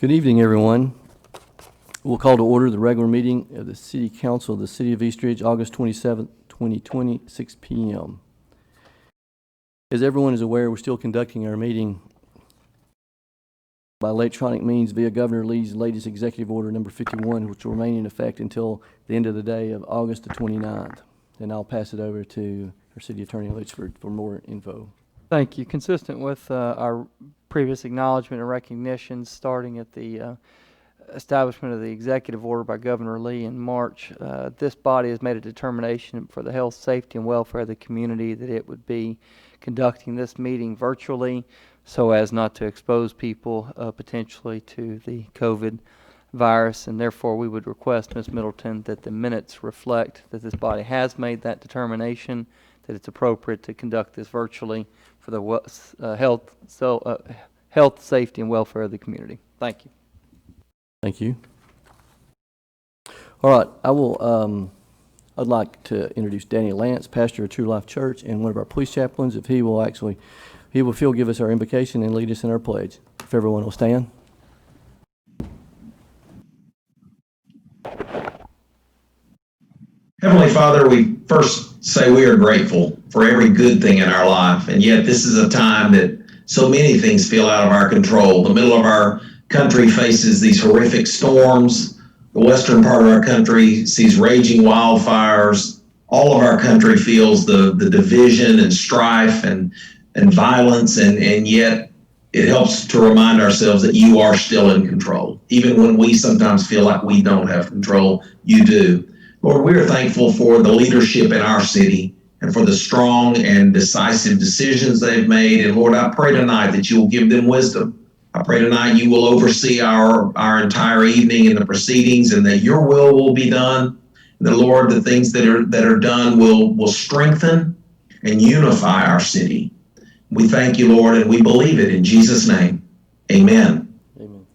Good evening, everyone. We'll call to order the regular meeting of the City Council of the City of East Ridge, August 27th, 2020, 6 p.m. As everyone is aware, we're still conducting our meeting by electronic means via Governor Lee's latest executive order number 51, which will remain in effect until the end of the day of August the 29th. And I'll pass it over to our City Attorney Litchford for more info. Thank you. Consistent with our previous acknowledgement and recognition, starting at the establishment of the executive order by Governor Lee in March, this body has made a determination for the health, safety, and welfare of the community that it would be conducting this meeting virtually so as not to expose people potentially to the COVID virus, and therefore we would request, Ms. Middleton, that the minutes reflect that this body has made that determination, that it's appropriate to conduct this virtually for the health, safety, and welfare of the community. Thank you. Thank you. All right, I'd like to introduce Danny Lance, pastor of True Life Church and one of our police chaplains. If he will give us our invocation and lead us in our pledge. If everyone will stand. Heavenly Father, we first say we are grateful for every good thing in our life, and yet this is a time that so many things feel out of our control. The middle of our country faces these horrific storms. The western part of our country sees raging wildfires. All of our country feels the division and strife and violence, and yet it helps to remind ourselves that you are still in control. Even when we sometimes feel like we don't have control, you do. Lord, we are thankful for the leadership in our city and for the strong and decisive decisions they've made. And Lord, I pray tonight that you will give them wisdom. I pray tonight you will oversee our entire evening in the proceedings, and that your will be done. And that, Lord, the things that are done will strengthen and unify our city. We thank you, Lord, and we believe it in Jesus' name. Amen. Amen.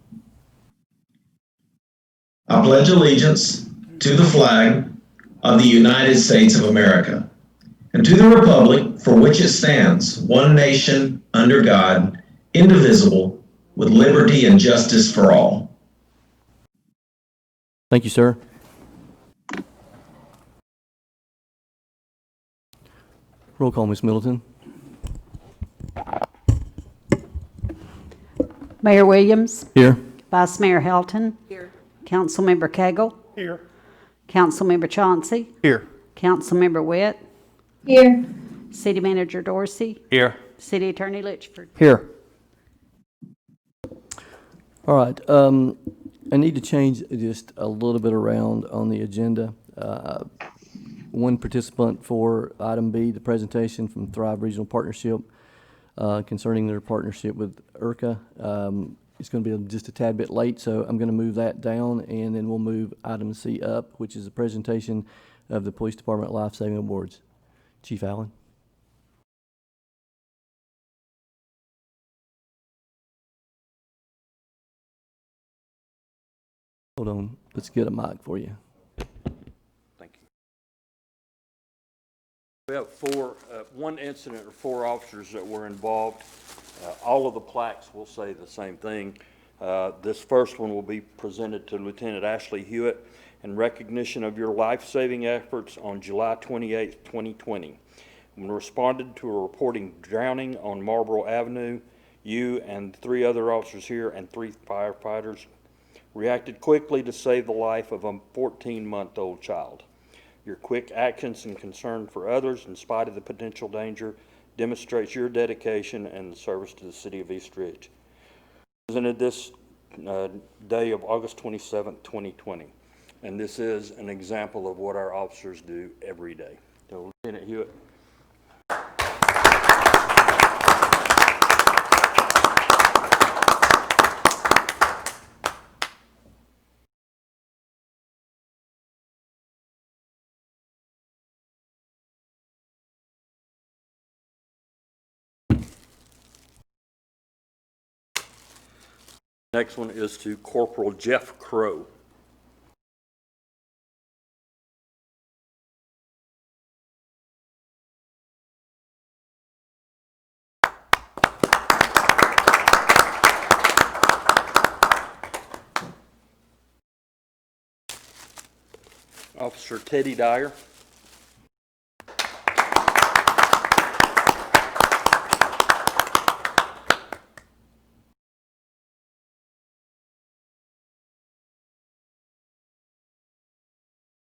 I pledge allegiance to the flag of the United States of America and to the republic for which it stands, one nation, under God, indivisible, with liberty and justice for all. Thank you, sir. Roll call, Ms. Middleton. Mayor Williams. Here. Vice Mayor Helton. Here. Councilmember Cagle. Here. Councilmember Chauncey. Here. Councilmember Witt. Here. City Manager Dorsey. Here. City Attorney Litchford. Here. All right. I need to change just a little bit around on the agenda. One participant for item B, the presentation from Thrive Regional Partnership concerning their partnership with IRCA. It's going to be just a tad bit late, so I'm going to move that down, and then we'll move item C up, which is a presentation of the Police Department Life Saving Awards. Chief Allen. Hold on, let's get a mic for you. Thank you. We have one incident or 4 officers that were involved. All of the plaques will say the same thing. This first one will be presented to Lieutenant Ashley Hewitt in recognition of your life-saving efforts on July 28, 2020. When responded to a reporting drowning on Marlboro Avenue, you and 3 other officers here and 3 firefighters reacted quickly to save the life of a 14-month-old child. Your quick actions and concern for others, in spite of the potential danger, demonstrates your dedication and the service to the City of East Ridge. Presented this day of August 27, 2020, and this is an example of what our officers do every day. So, Lieutenant Hewitt. Next one is to Corporal Jeff Crow. Officer Teddy Dyer.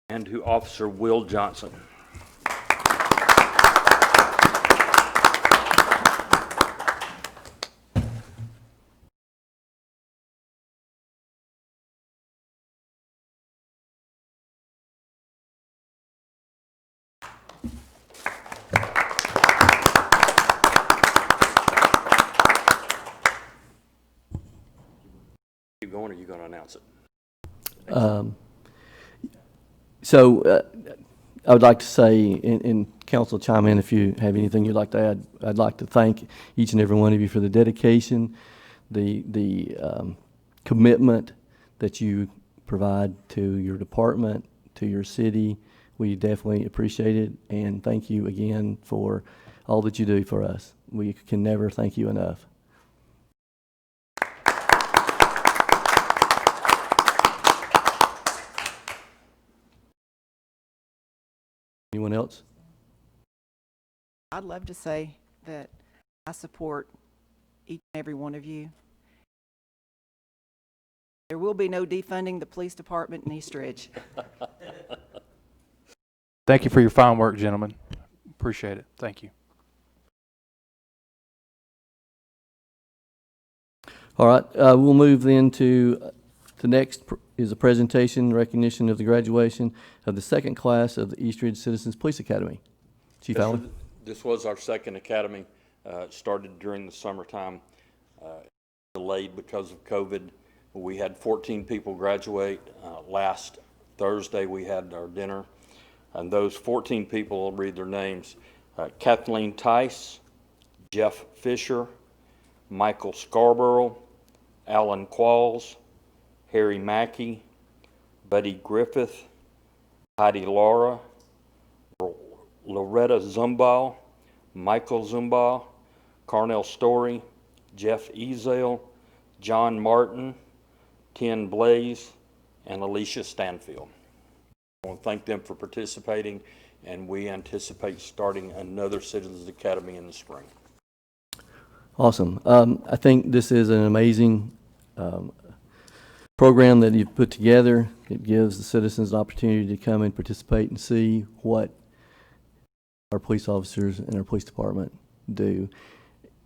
And to Officer Will Johnson. Keep going, or are you going to announce it? I would like to say, and council chime in if you have anything you'd like to add. I'd like to thank each and every one of you for the dedication, the commitment that you provide to your department, to your city. We definitely appreciate it, and thank you again for all that you do for us. We can never thank you enough. Anyone else? I'd love to say that I support each and every one of you. There will be no defunding the police department in East Ridge. Thank you for your fine work, gentlemen. Appreciate it. Thank you. All right, we'll move then to the next is a presentation recognition of the graduation of the second class of the East Ridge Citizens Police Academy. Chief Allen? This was our second academy. Started during the summertime, delayed because of COVID. We had 14 people graduate. Last Thursday we had our dinner, and those 14 people, I'll read their names: Kathleen Tice, Jeff Fisher, Michael Scarborough, Alan Qualls, Harry Mackey, Buddy Griffith, Heidi Laura, Loretta Zumball, Michael Zumball, Carnell Story, Jeff Ezel, John Martin, Ken Blaze, and Alicia Stanfield. I want to thank them for participating, and we anticipate starting another Citizens Academy in the spring. Awesome. I think this is an amazing program that you've put together. It gives the citizens an opportunity to come and participate and see what our police officers and our police department do.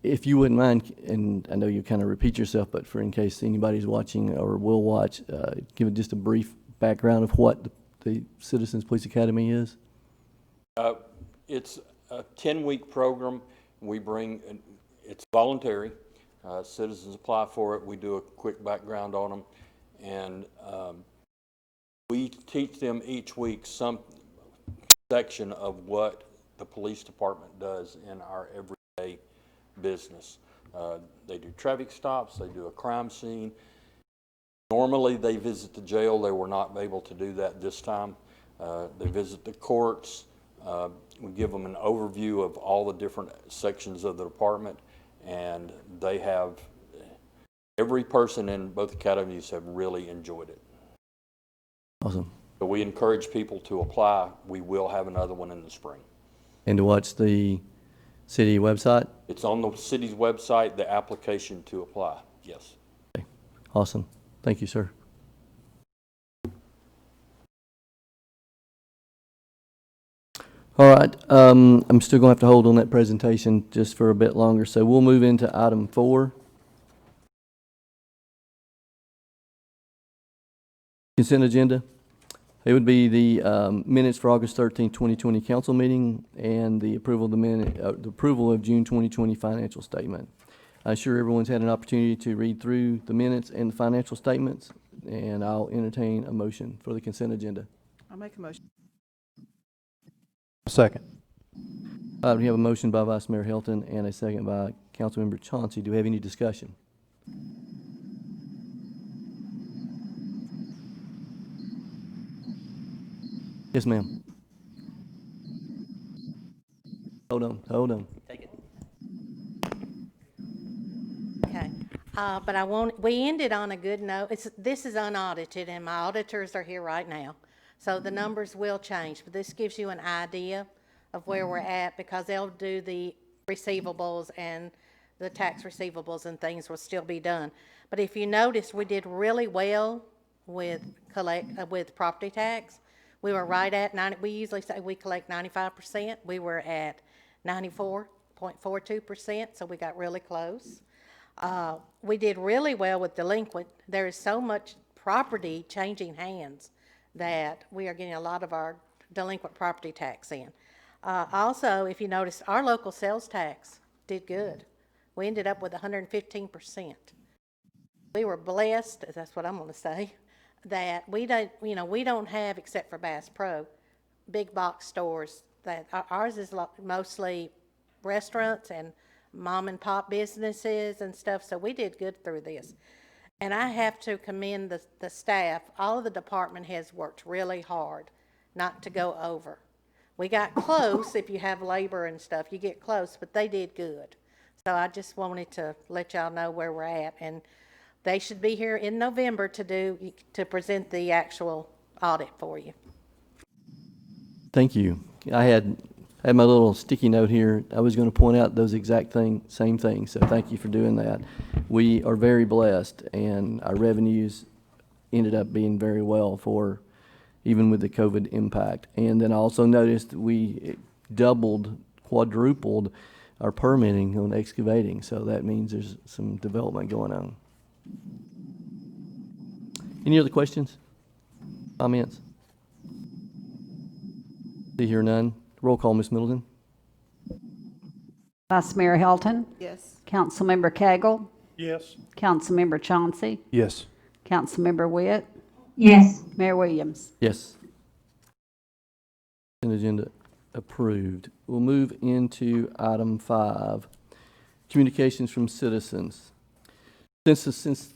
If you wouldn't mind, and I know you kind of repeat yourself, but for in case anybody's watching or will watch, give just a brief background of what the Citizens Police Academy is. It's a 10-week program. We bring, it's voluntary. Citizens apply for it. We do a quick background on them, and we teach them each week some section of what the police department does in our everyday business. They do traffic stops, they do a crime scene. Normally they visit the jail. They were not able to do that this time. They visit the courts. We give them an overview of all the different sections of the department, and they have, every person in both academies have really enjoyed it. Awesome. So we encourage people to apply. We will have another one in the spring. And to watch the city website? It's on the city's website, the application to apply, yes. Okay. Awesome. Thank you, sir. All right, I'm still going to have to hold on that presentation just for a bit longer, so we'll move into item 4. Consent agenda. It would be the minutes for August 13, 2020 council meeting and the approval of the approval of June 2020 financial statement. I'm sure everyone's had an opportunity to read through the minutes and the financial statements, and I'll entertain a motion for the consent agenda. I'll make a motion. Second. We have a motion by Vice Mayor Helton and a second by Councilmember Chauncey. Do we have any discussion? Yes, ma'am. Hold on. Okay, but we ended on a good note. This is unaudited, and my auditors are here right now. So the numbers will change, but this gives you an idea of where we're at, because they'll do the receivables, and the tax receivables and things will still be done. But if you notice, we did really well with with property tax. We were right at 90, we usually say we collect 95%. We were at 94.42%, so we got really close. We did really well with delinquent. There is so much property changing hands that we are getting a lot of our delinquent property tax in. Also, if you notice, our local sales tax did good. We ended up with 115%. We were blessed, that's what I'm going to say, that we don't have, except for Bass Pro, big box stores. That ours is mostly restaurants and mom and pop businesses and stuff. So we did good through this. And I have to commend the staff. All of the department heads worked really hard not to go over. We got close. If you have labor and stuff, you get close, but they did good. So I just wanted to let y'all know where we're at, and they should be here in November to present the actual audit for you. Thank you. I had my little sticky note here. I was going to point out those same things, so thank you for doing that. We are very blessed, and our revenues ended up being very well for even with the COVID impact. And then I also noticed we doubled, quadrupled our permitting on excavating, so that means there's some development going on. Any other questions, comments? See here none. Roll call, Ms. Middleton. Vice Mayor Helton, Yes. Councilmember Cagle, Yes. Councilmember Chauncey, Yes. Councilmember Witt, Yes. Mayor Williams. Yes. Consent agenda approved. We'll move into item 5, communications from citizens. Since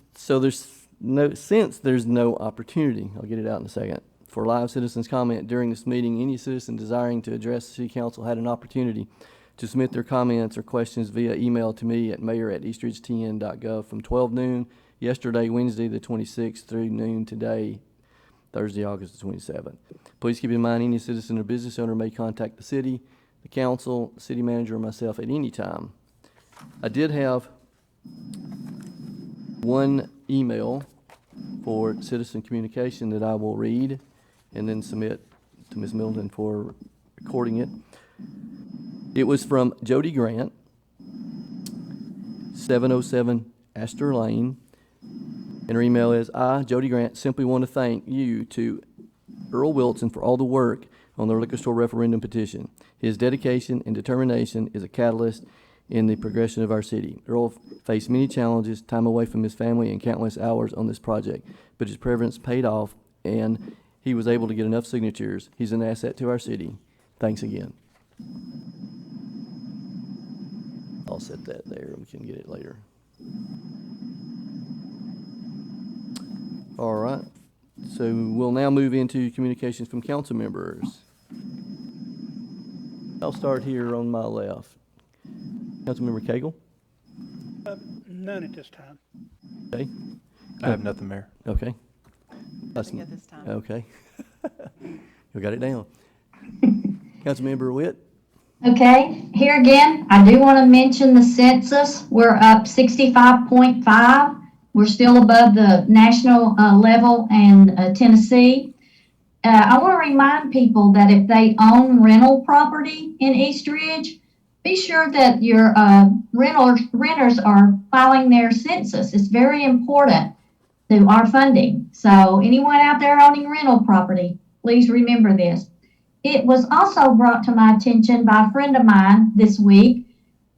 there's no opportunity, I'll get it out in a second, for live citizens comment during this meeting, any citizen desiring to address the City Council had an opportunity to submit their comments or questions via email to me at mayor@eastridgetn.gov from 12 noon yesterday, Wednesday the 26th, through noon today, Thursday, August the 27th. Please keep in mind any citizen or business owner may contact the city, the council, the city manager, or myself at any time. I did have one email for citizen communication that I will read and then submit to Ms. Middleton for recording it. It was from Jody Grant, 707 Astor Lane, and her email is, I, Jody Grant, simply want to thank you to Earl Wilson for all the work on the liquor store referendum petition. His dedication and determination is a catalyst in the progression of our city. Earl faced many challenges, time away from his family, and countless hours on this project, but his preference paid off, and he was able to get enough signatures. He's an asset to our city. Thanks again. I'll set that there. We can get it later. All right. So we'll now move into communications from council members. I'll start here on my left. Councilmember Cagle? None at this time. Okay. I have nothing, Mayor. Okay. Nothing at this time. Okay. You got it down. Councilmember Witt? Okay, here again, I do want to mention the census. We're up 65.5. We're still above the national level and Tennessee. I want to remind people that if they own rental property in East Ridge, be sure that your renters are filing their census. It's very important to our funding. So anyone out there owning rental property, please remember this. It was also brought to my attention by a friend of mine this week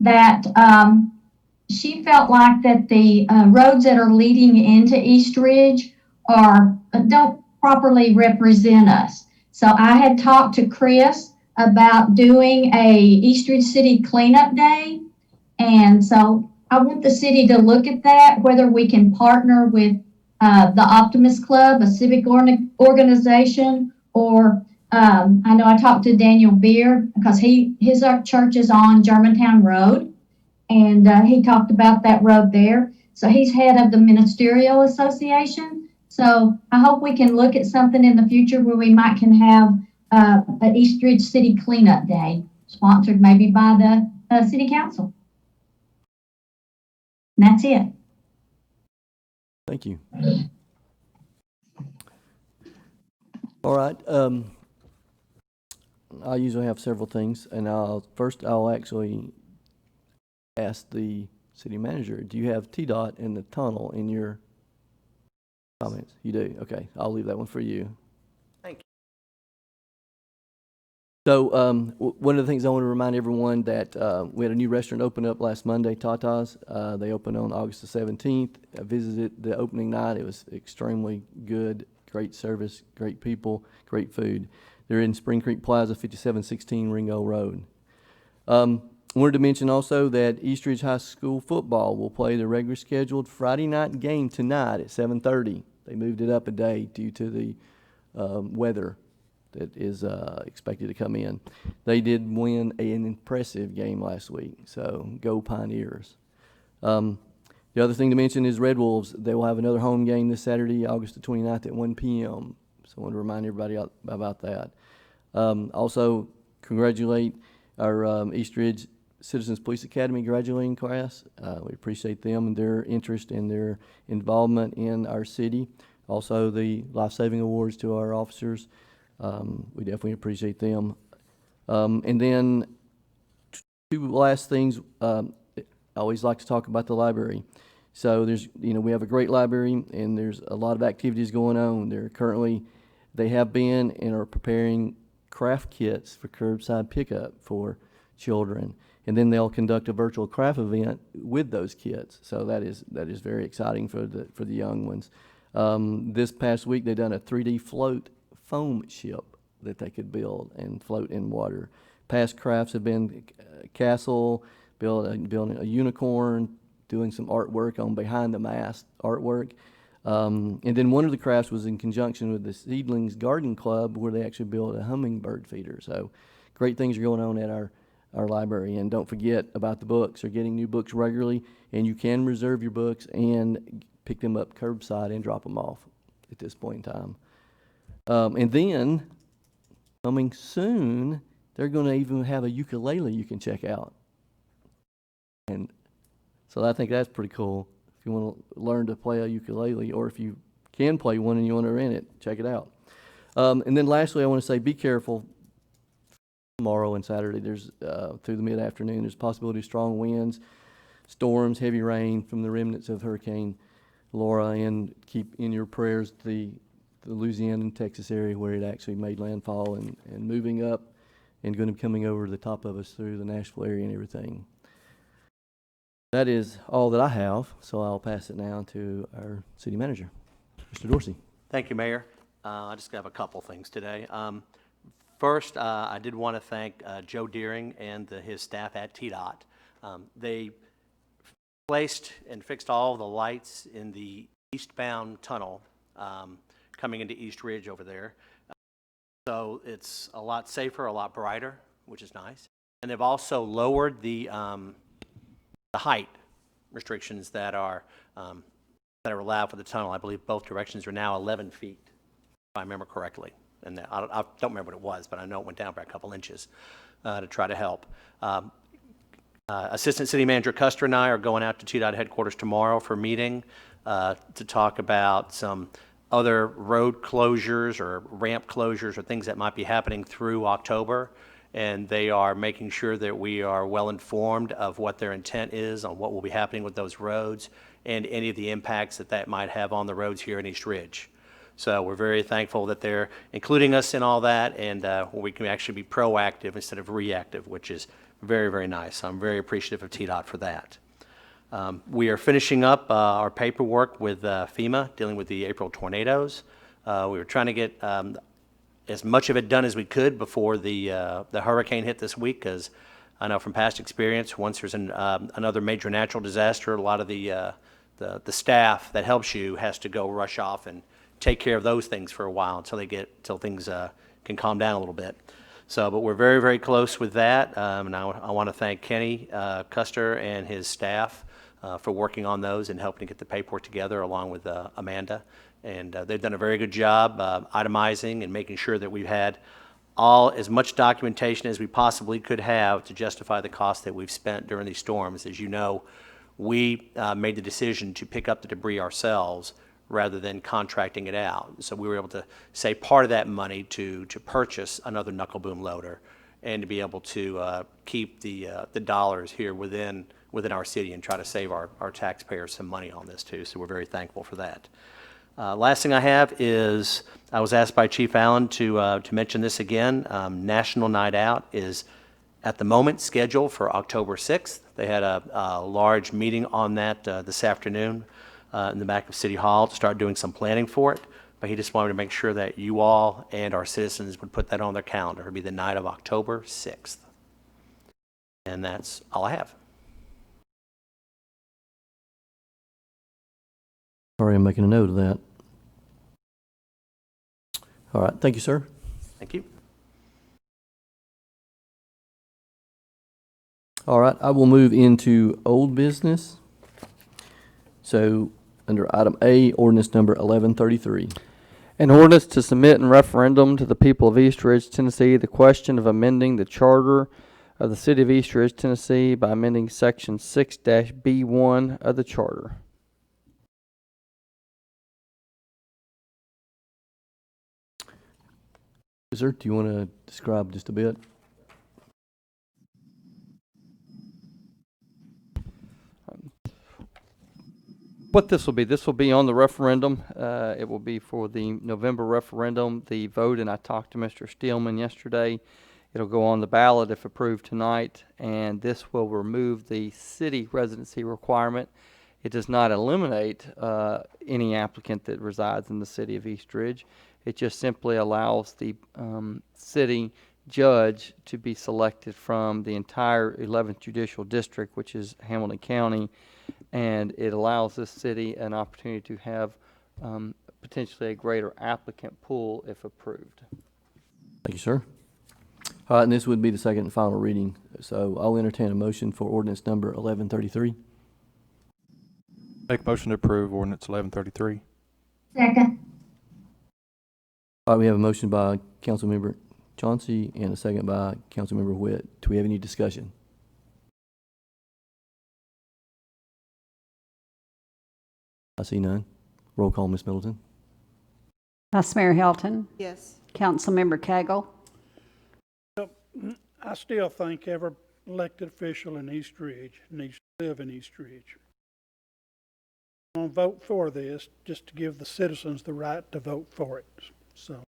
that she felt like that the roads that are leading into East Ridge don't properly represent us. So I had talked to Chris about doing a East Ridge City Cleanup Day. And so I want the city to look at that, whether we can partner with the Optimist Club, a civic organization, or I know I talked to Daniel Beard because his church is on Germantown Road, and he talked about that road there. So he's head of the Ministerial Association. So I hope we can look at something in the future where we might can have an East Ridge City Cleanup Day, sponsored maybe by the City Council. And that's it. Thank you. All right, I usually have several things, and I'll actually ask the city manager, do you have TDOT in the tunnel in your comments? You do? Okay, I'll leave that one for you. Thank you. So, one of the things I want to remind everyone that we had a new restaurant open up last Monday, Tata's. They opened on August the 17th. I visited the opening night. It was extremely good, great service, great people, great food. They're in Spring Creek Plaza, 5716 Ringo Road. Wanted to mention also that East Ridge High School football will play the regular scheduled Friday night game tonight at 7:30. They moved it up a day due to the weather that is expected to come in. They did win an impressive game last week, so go Pioneers. The other thing to mention is Red Wolves. They will have another home game this Saturday, August the 29th at 1 p.m. So I want to remind everybody about that. Also, congratulate our East Ridge Citizens Police Academy graduating class. We appreciate them and their interest and their involvement in our city. Also, the life-saving awards to our officers. We definitely appreciate them. And then two last things. I always like to talk about the library. So we have a great library, and there's a lot of activities going on. They have been and are preparing craft kits for curbside pickup for children. And then they'll conduct a virtual craft event with those kits. So that is very exciting for the young ones. This past week, they've done a 3D float foam ship that they could build and float in water. Past crafts have been castle, building a unicorn, doing some artwork on behind the mast artwork. And then one of the crafts was in conjunction with the Seedlings Garden Club, where they actually built a hummingbird feeder. So great things are going on at our library. And don't forget about the books. They're getting new books regularly, and you can reserve your books and pick them up curbside and drop them off at this point in time. And then, coming soon, they're going to even have a ukulele you can check out. And so I think that's pretty cool. If you want to learn to play a ukulele, or if you can play one and you want to rent it, check it out. And then lastly, I want to say be careful. Tomorrow and Saturday, there's through the mid-afternoon, there's a possibility of strong winds, storms, heavy rain from the remnants of Hurricane Laura, and keep in your prayers the Louisiana and Texas area where it actually made landfall and moving up and going to be coming over the top of us through the Nashville area and everything. That is all that I have, so I'll pass it now to our city manager, Mr. Dorsey. Thank you, Mayor. I just have a couple things today. First, I did want to thank Joe Deering and his staff at TDOT. They placed and fixed all the lights in the eastbound tunnel coming into East Ridge over there. So it's a lot safer, a lot brighter, which is nice. And they've also lowered the height restrictions that are allowed for the tunnel. I believe both directions are now 11 feet, if I remember correctly. And I don't remember what it was, but I know it went down by a couple inches to try to help. Assistant City Manager Custer and I are going out to TDOT headquarters tomorrow for a meeting to talk about some other road closures or ramp closures or things that might be happening through October. And they are making sure that we are well informed of what their intent is on what will be happening with those roads and any of the impacts that might have on the roads here in East Ridge. So we're very thankful that they're including us in all that, and we can actually be proactive instead of reactive, which is very, very nice. I'm very appreciative of TDOT for that. We are finishing up our paperwork with FEMA, dealing with the April tornadoes. We were trying to get as much of it done as we could before the hurricane hit this week, because I know from past experience, once there's another major natural disaster, a lot of the staff that helps you has to go rush off and take care of those things for a while until things can calm down a little bit. So, but we're very, very close with that, and I want to thank Kenny Custer and his staff for working on those and helping to get the paperwork together along with Amanda. And they've done a very good job itemizing and making sure that we've had as much documentation as we possibly could have to justify the cost that we've spent during these storms. As you know, we made the decision to pick up the debris ourselves rather than contracting it out. So we were able to save part of that money to purchase another knuckle boom loader and to be able to keep the dollars here within our city and try to save our taxpayers some money on this too. So we're very thankful for that. Last thing I have is I was asked by Chief Allen to mention this again. National Night Out is at the moment scheduled for October 6th. They had a large meeting on that this afternoon in the back of City Hall to start doing some planning for it. But he just wanted to make sure that you all and our citizens would put that on their calendar. It'll be the night of October 6th. And that's all I have. Sorry, I'm making a note of that. All right, thank you, sir. Thank you. All right, I will move into old business. So, under item A, ordinance number 1133. An ordinance to submit in referendum to the people of East Ridge, Tennessee, the question of amending the charter of the city of East Ridge, Tennessee by amending section 6-B1 of the charter. Sir, do you want to describe just a bit? What this will be on the referendum. It will be for the November referendum, the vote, and I talked to Mr. Steelman yesterday. It'll go on the ballot if approved tonight, and this will remove the city residency requirement. It does not eliminate any applicant that resides in the city of East Ridge. It just simply allows the city judge to be selected from the entire 11th Judicial District, which is Hamilton County, and it allows this city an opportunity to have potentially a greater applicant pool if approved. Thank you, sir. All right, and this would be the second and final reading. So I'll entertain a motion for ordinance number 1133. Make a motion to approve ordinance 1133. Second. All right, we have a motion by Councilmember Chauncey and a second by Councilmember Witt. Do we have any discussion? I see none. Roll call, Ms. Middleton. Vice Mayor Hilton, Yes. Councilmember Cagle, I still think every elected official in East Ridge needs to live in East Ridge. I'm going to vote for this just to give the citizens the right to vote for it. So,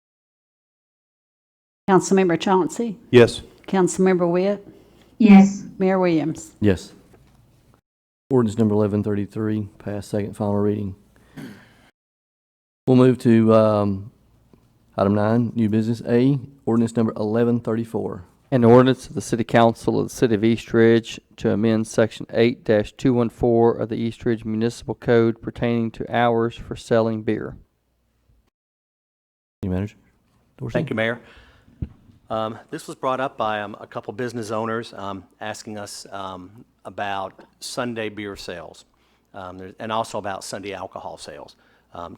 Councilmember Chauncey, Yes. Councilmember Witt, Yes. Mayor Williams. Yes. Ordinance number 1133, passed second final reading. We'll move to item 9, new business. A, ordinance number 1134. An ordinance of the City Council of the City of East Ridge to amend Section 8-214 of the East Ridge Municipal Code pertaining to hours for selling beer. City Manager Dorsey. Thank you, Mayor. This was brought up by a couple business owners asking us about Sunday beer sales and also about Sunday alcohol sales.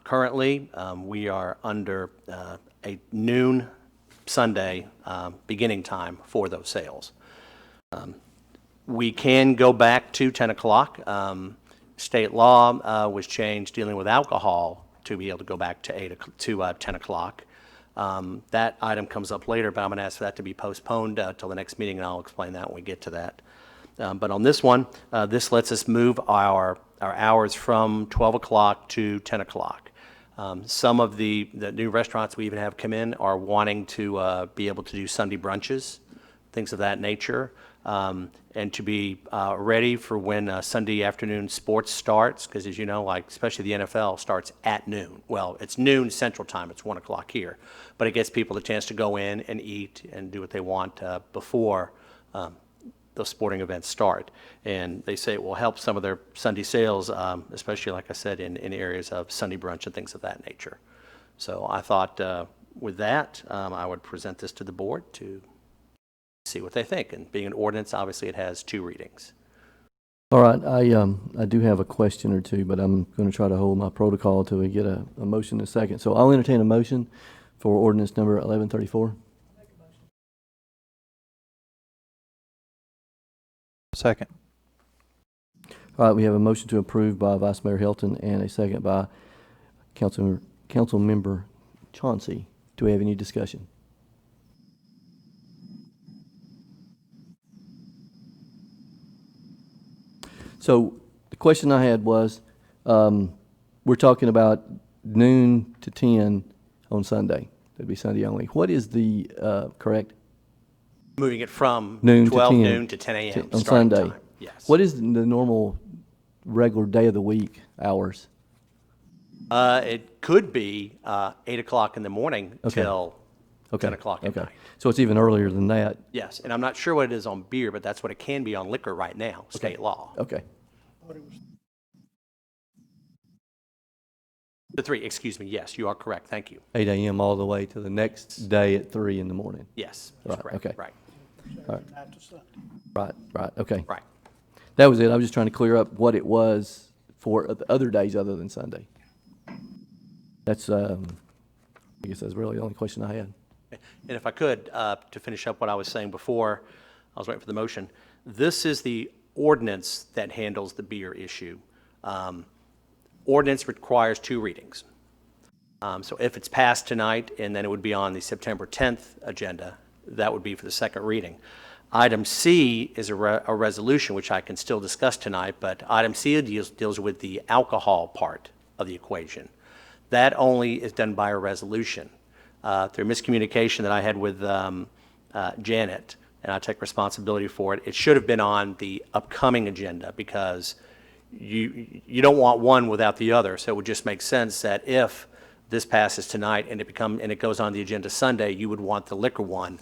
Currently, we are under a noon Sunday beginning time for those sales. We can go back to 10 o'clock. State law was changed dealing with alcohol to be able to go back to 10 o'clock. That item comes up later, but I'm going to ask for that to be postponed till the next meeting, and I'll explain that when we get to that. But on this one, this lets us move our hours from 12 o'clock to 10 o'clock. Some of the new restaurants we even have come in are wanting to be able to do Sunday brunches, things of that nature, and to be ready for when Sunday afternoon sports starts, because as you know, like especially the NFL starts at noon. Well, it's noon Central Time, it's 1 o'clock here, but it gets people the chance to go in and eat and do what they want before those sporting events start. And they say it will help some of their Sunday sales, especially, like I said, in areas of Sunday brunch and things of that nature. So I thought with that, I would present this to the board to see what they think. And being an ordinance, obviously it has 2 readings. All right, I do have a question or two, but I'm going to try to hold my protocol till we get a motion in a second. So I'll entertain a motion for ordinance number 1134. Second. All right, we have a motion to approve by Vice Mayor Hilton and a second by Councilmember Chauncey. Do we have any discussion? So the question I had was, we're talking about noon to 10 on Sunday. That'd be Sunday only. What is the, correct? Moving it from Noon to 12 10 noon to 10 a.m. on starting Sunday. time. Yes. What is the normal regular day of the week hours? It could be 8 o'clock in the morning Okay. till 10 o'clock at night. So it's even earlier than that. Yes, and I'm not sure what it is on beer, but that's what it can be on liquor right now, state law. Okay. The 3, excuse me, yes, you are correct, thank you. 8 a.m. all the way to the next day at 3 in the morning. Yes, that's Right, correct, okay. right, Night to Sunday. Right, okay. right. That was it. I was just trying to clear up what it was for the other days other than Sunday. That's, I guess that's really the only question I had. And if I could, to finish up what I was saying before, I was waiting for the motion. This is the ordinance that handles the beer issue. Ordinance requires 2 readings. So if it's passed tonight, and then it would be on the September 10th agenda, that would be for the second reading. Item C is a resolution, which I can still discuss tonight, but item C deals with the alcohol part of the equation. That only is done by a resolution. Through miscommunication that I had with Janet, and I take responsibility for it, it should have been on the upcoming agenda because you don't want one without the other. So it would just make sense that if this passes tonight and it goes on the agenda Sunday, you would want the liquor one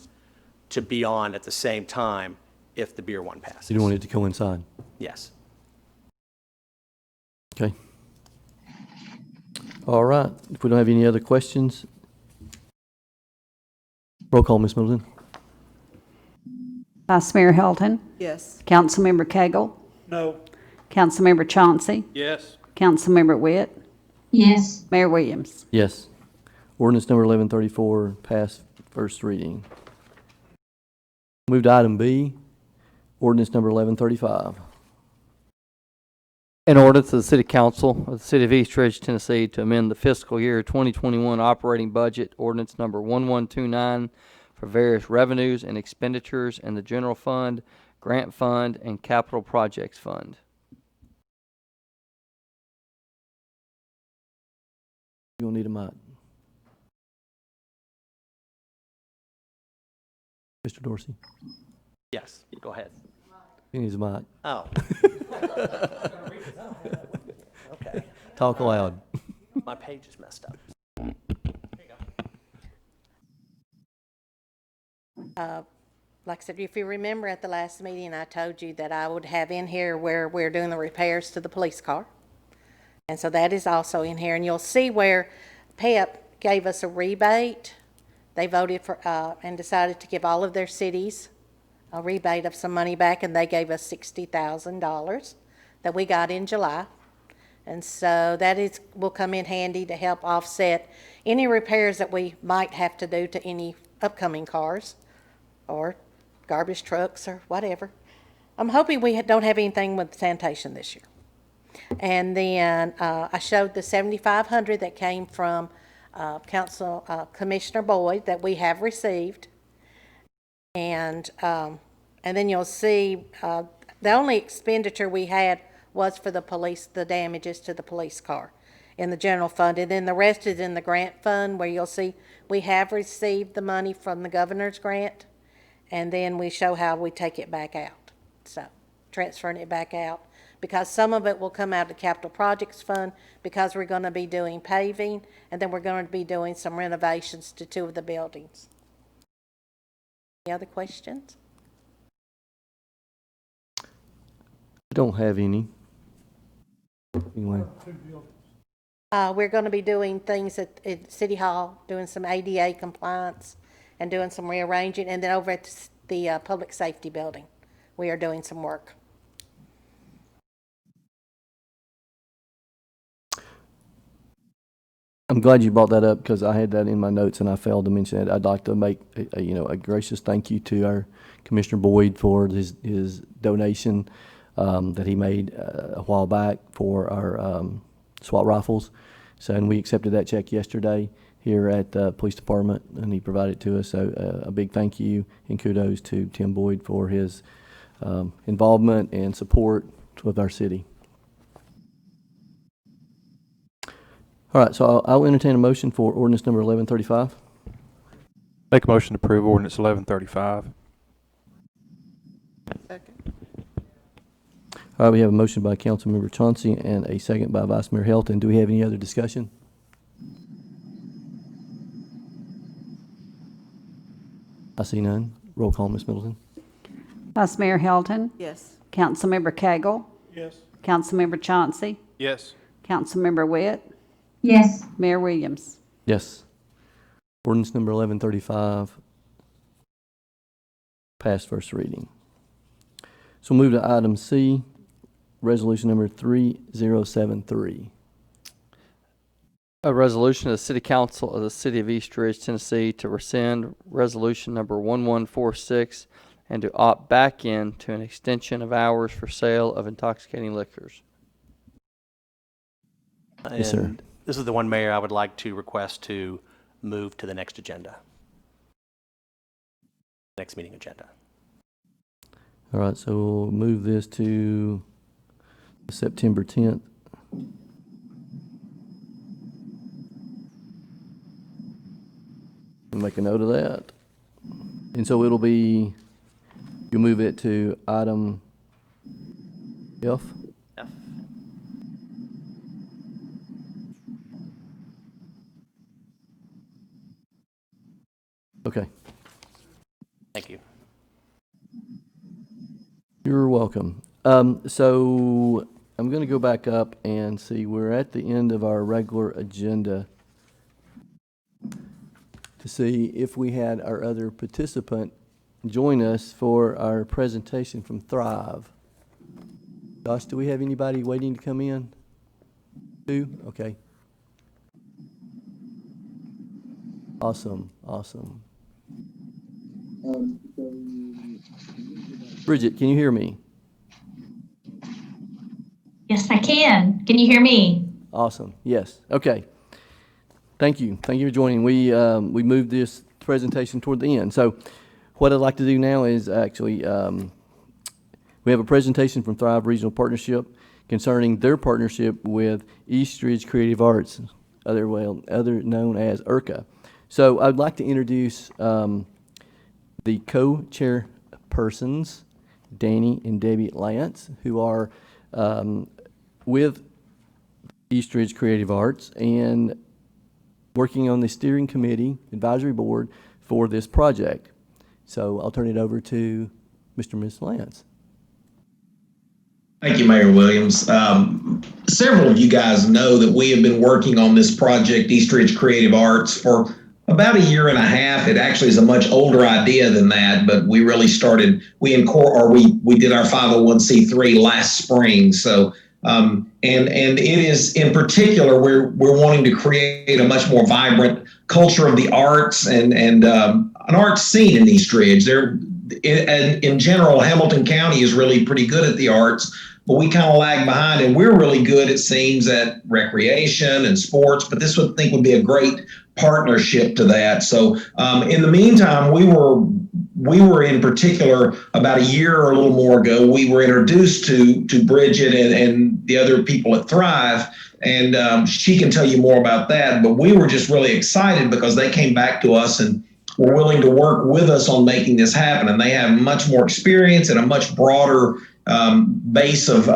to be on at the same time if the beer one passes. You don't want it to coincide. Yes. Okay. All right. If we don't have any other questions, roll call, Ms. Middleton. Vice Mayor Hilton, Yes. Councilmember Cagle, No. Councilmember Chauncey, Yes. Councilmember Witt, Yes. Mayor Williams. Yes. Ordinance number 1134 passed first reading. Move to item B, ordinance number 1135. An ordinance of the City Council of the City of East Ridge, Tennessee, to amend the fiscal year 2021 operating budget, ordinance number 1129, for various revenues and expenditures in the general fund, grant fund, and capital projects fund. You don't need a mic. Mr. Dorsey, Yes, go ahead. he needs a mic. Oh. Okay, Talk loud. my page is messed up. Like I said, if you remember at the last meeting, I told you that I would have in here where we're doing the repairs to the police car. And so that is also in here. And you'll see where PEP gave us a rebate. They voted for, and decided to give all of their cities a rebate of some money back, and they gave us $60,000 that we got in July. And so that will come in handy to help offset any repairs that we might have to do to any upcoming cars or garbage trucks or whatever. I'm hoping we don't have anything with sanitation this year. And then I showed the $7,500 that came from Commissioner Boyd that we have received. And then you'll see the only expenditure we had was for the police, the damages to the police car in the general fund. And then the rest is in the grant fund, where you'll see we have received the money from the governor's grant. And then we show how we take it back out. So transferring it back out, because some of it will come out of the capital projects fund, because we're going to be doing paving, and then we're going to be doing some renovations to 2 of the buildings. Any other questions? I don't have any. Anyway, We're going to be doing things at City Hall, doing some ADA compliance and doing some rearranging. And then over at the Public Safety Building, we are doing some work. I'm glad you brought that up because I had that in my notes and I failed to mention it. I'd like to make a gracious thank you to our Commissioner Boyd for his donation that he made a while back for our SWAT rifles. So, and we accepted that check yesterday here at the police department, and he provided it to us. So, a big thank you and kudos to Tim Boyd for his involvement and support with our city. All right, so I'll entertain a motion for ordinance number 1135. Make a motion to approve ordinance 1135. Second. All right, we have a motion by Councilmember Chauncey and a second by Vice Mayor Helton. Do we have any other discussion? I see none. Roll call, Ms. Middleton. Vice Mayor Helton, Yes. Councilmember Cagle, Yes. Councilmember Chauncey, Yes. Councilmember Witt, Yes. Mayor Williams. Yes. Ordinance number 1135 passed first reading. So we'll move to item C, resolution number 3073. A resolution of the City Council of the City of East Ridge, Tennessee to rescind resolution number 1146 and to opt back in to an extension of hours for sale of intoxicating liquors. Yes, sir. And this is the one, Mayor, I would like to request to move to the next agenda. Next meeting agenda. All right, so we'll move this to September 10th. We'll make a note of that. And so it'll be, you'll move it to item F? F. Okay. Thank you. You're welcome. So I'm going to go back up and see, we're at the end of our regular agenda to see if we had our other participant join us for our presentation from Thrive. Josh, do we have anybody waiting to come in? Two? Okay. Awesome, awesome. Bridget, can you hear me? Yes, I can. Can you hear me? Awesome. Yes. Okay. Thank you. Thank you for joining. We moved this presentation toward the end. So what I'd like to do now is actually we have a presentation from Thrive Regional Partnership concerning their partnership with East Ridge Creative Arts, other known as ERCA. So I'd like to introduce the co-chairpersons, Danny and Debbie Lance, who are with East Ridge Creative Arts and working on the steering committee, advisory board for this project. So I'll turn it over to Mr. and Ms. Lance. Thank you, Mayor Williams. Several of you guys know that we have been working on this project, East Ridge Creative Arts, for about a year and a half. It actually is a much older idea than that, but we really started, we did our 501c3 last spring. So, and it is in particular, we're wanting to create a much more vibrant culture of the arts and an arts scene in East Ridge. In general, Hamilton County is really pretty good at the arts, but we kind of lag behind, and we're really good, it seems, at recreation and sports, but this would be a great partnership to that. So in the meantime, we were in particular about a year or a little more ago, we were introduced to Bridget and the other people at Thrive, and she can tell you more about that, but we were just really excited because they came back to us and were willing to work with us on making this happen. And they have much more experience and a much broader base of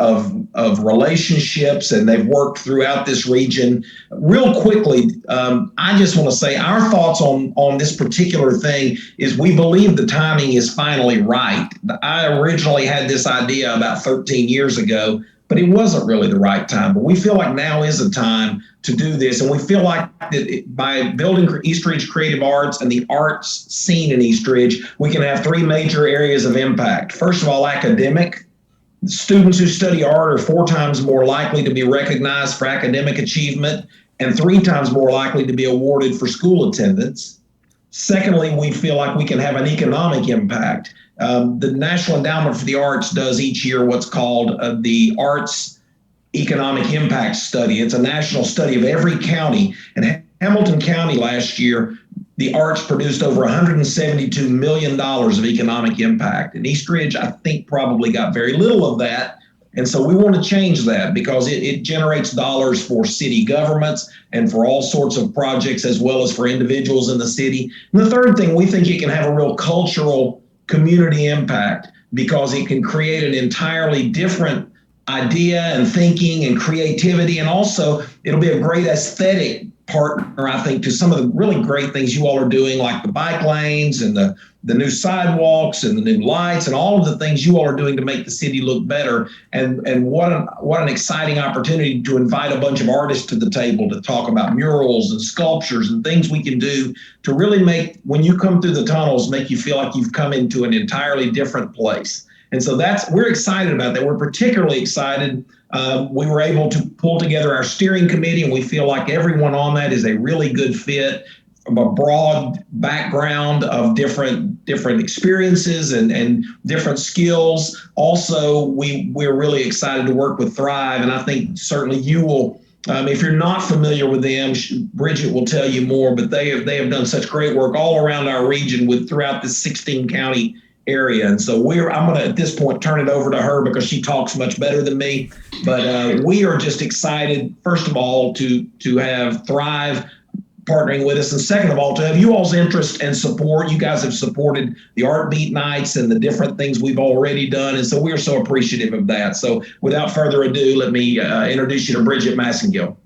relationships, and they've worked throughout this region. Real quickly, I just want to say our thoughts on this particular thing is we believe the timing is finally right. I originally had this idea about 13 years ago, but it wasn't really the right time. But we feel like now is the time to do this, and we feel like that by building East Ridge Creative Arts and the arts scene in East Ridge, we can have three major areas of impact. First of all, academic. Students who study art are 4 times more likely to be recognized for academic achievement and 3 times more likely to be awarded for school attendance. Secondly, we feel like we can have an economic impact. The National Endowment for the Arts does each year what's called the Arts Economic Impact Study. It's a national study of every county. And Hamilton County last year, the arts produced over $172 million of economic impact. And East Ridge, I think, probably got very little of that. And so we want to change that because it generates dollars for city governments and for all sorts of projects as well as for individuals in the city. And the third thing, we think it can have a real cultural community impact because it can create an entirely different idea and thinking and creativity. And also it'll be a great aesthetic partner, I think, to some of the really great things you all are doing, like the bike lanes and the new sidewalks and the new lights and all of the things you all are doing to make the city look better. And what an exciting opportunity to invite a bunch of artists to the table to talk about murals and sculptures and things we can do to really make, when you come through the tunnels, make you feel like you've come into an entirely different place. And so we're excited about that. We're particularly excited. We were able to pull together our steering committee, and we feel like everyone on that is a really good fit from a broad background of different experiences and different skills. Also, we're really excited to work with Thrive, and I think certainly you will. If you're not familiar with them, Bridget will tell you more, but they have done such great work all around our region throughout this 16 county area. And so I'm going to, at this point, turn it over to her because she talks much better than me. But we are just excited, first of all, to have Thrive partnering with us. And second of all, to have you all's interest and support. You guys have supported the Art Beat Nights and the different things we've already done. And so we're so appreciative of that. So without further ado, let me introduce you to Bridget Massengill.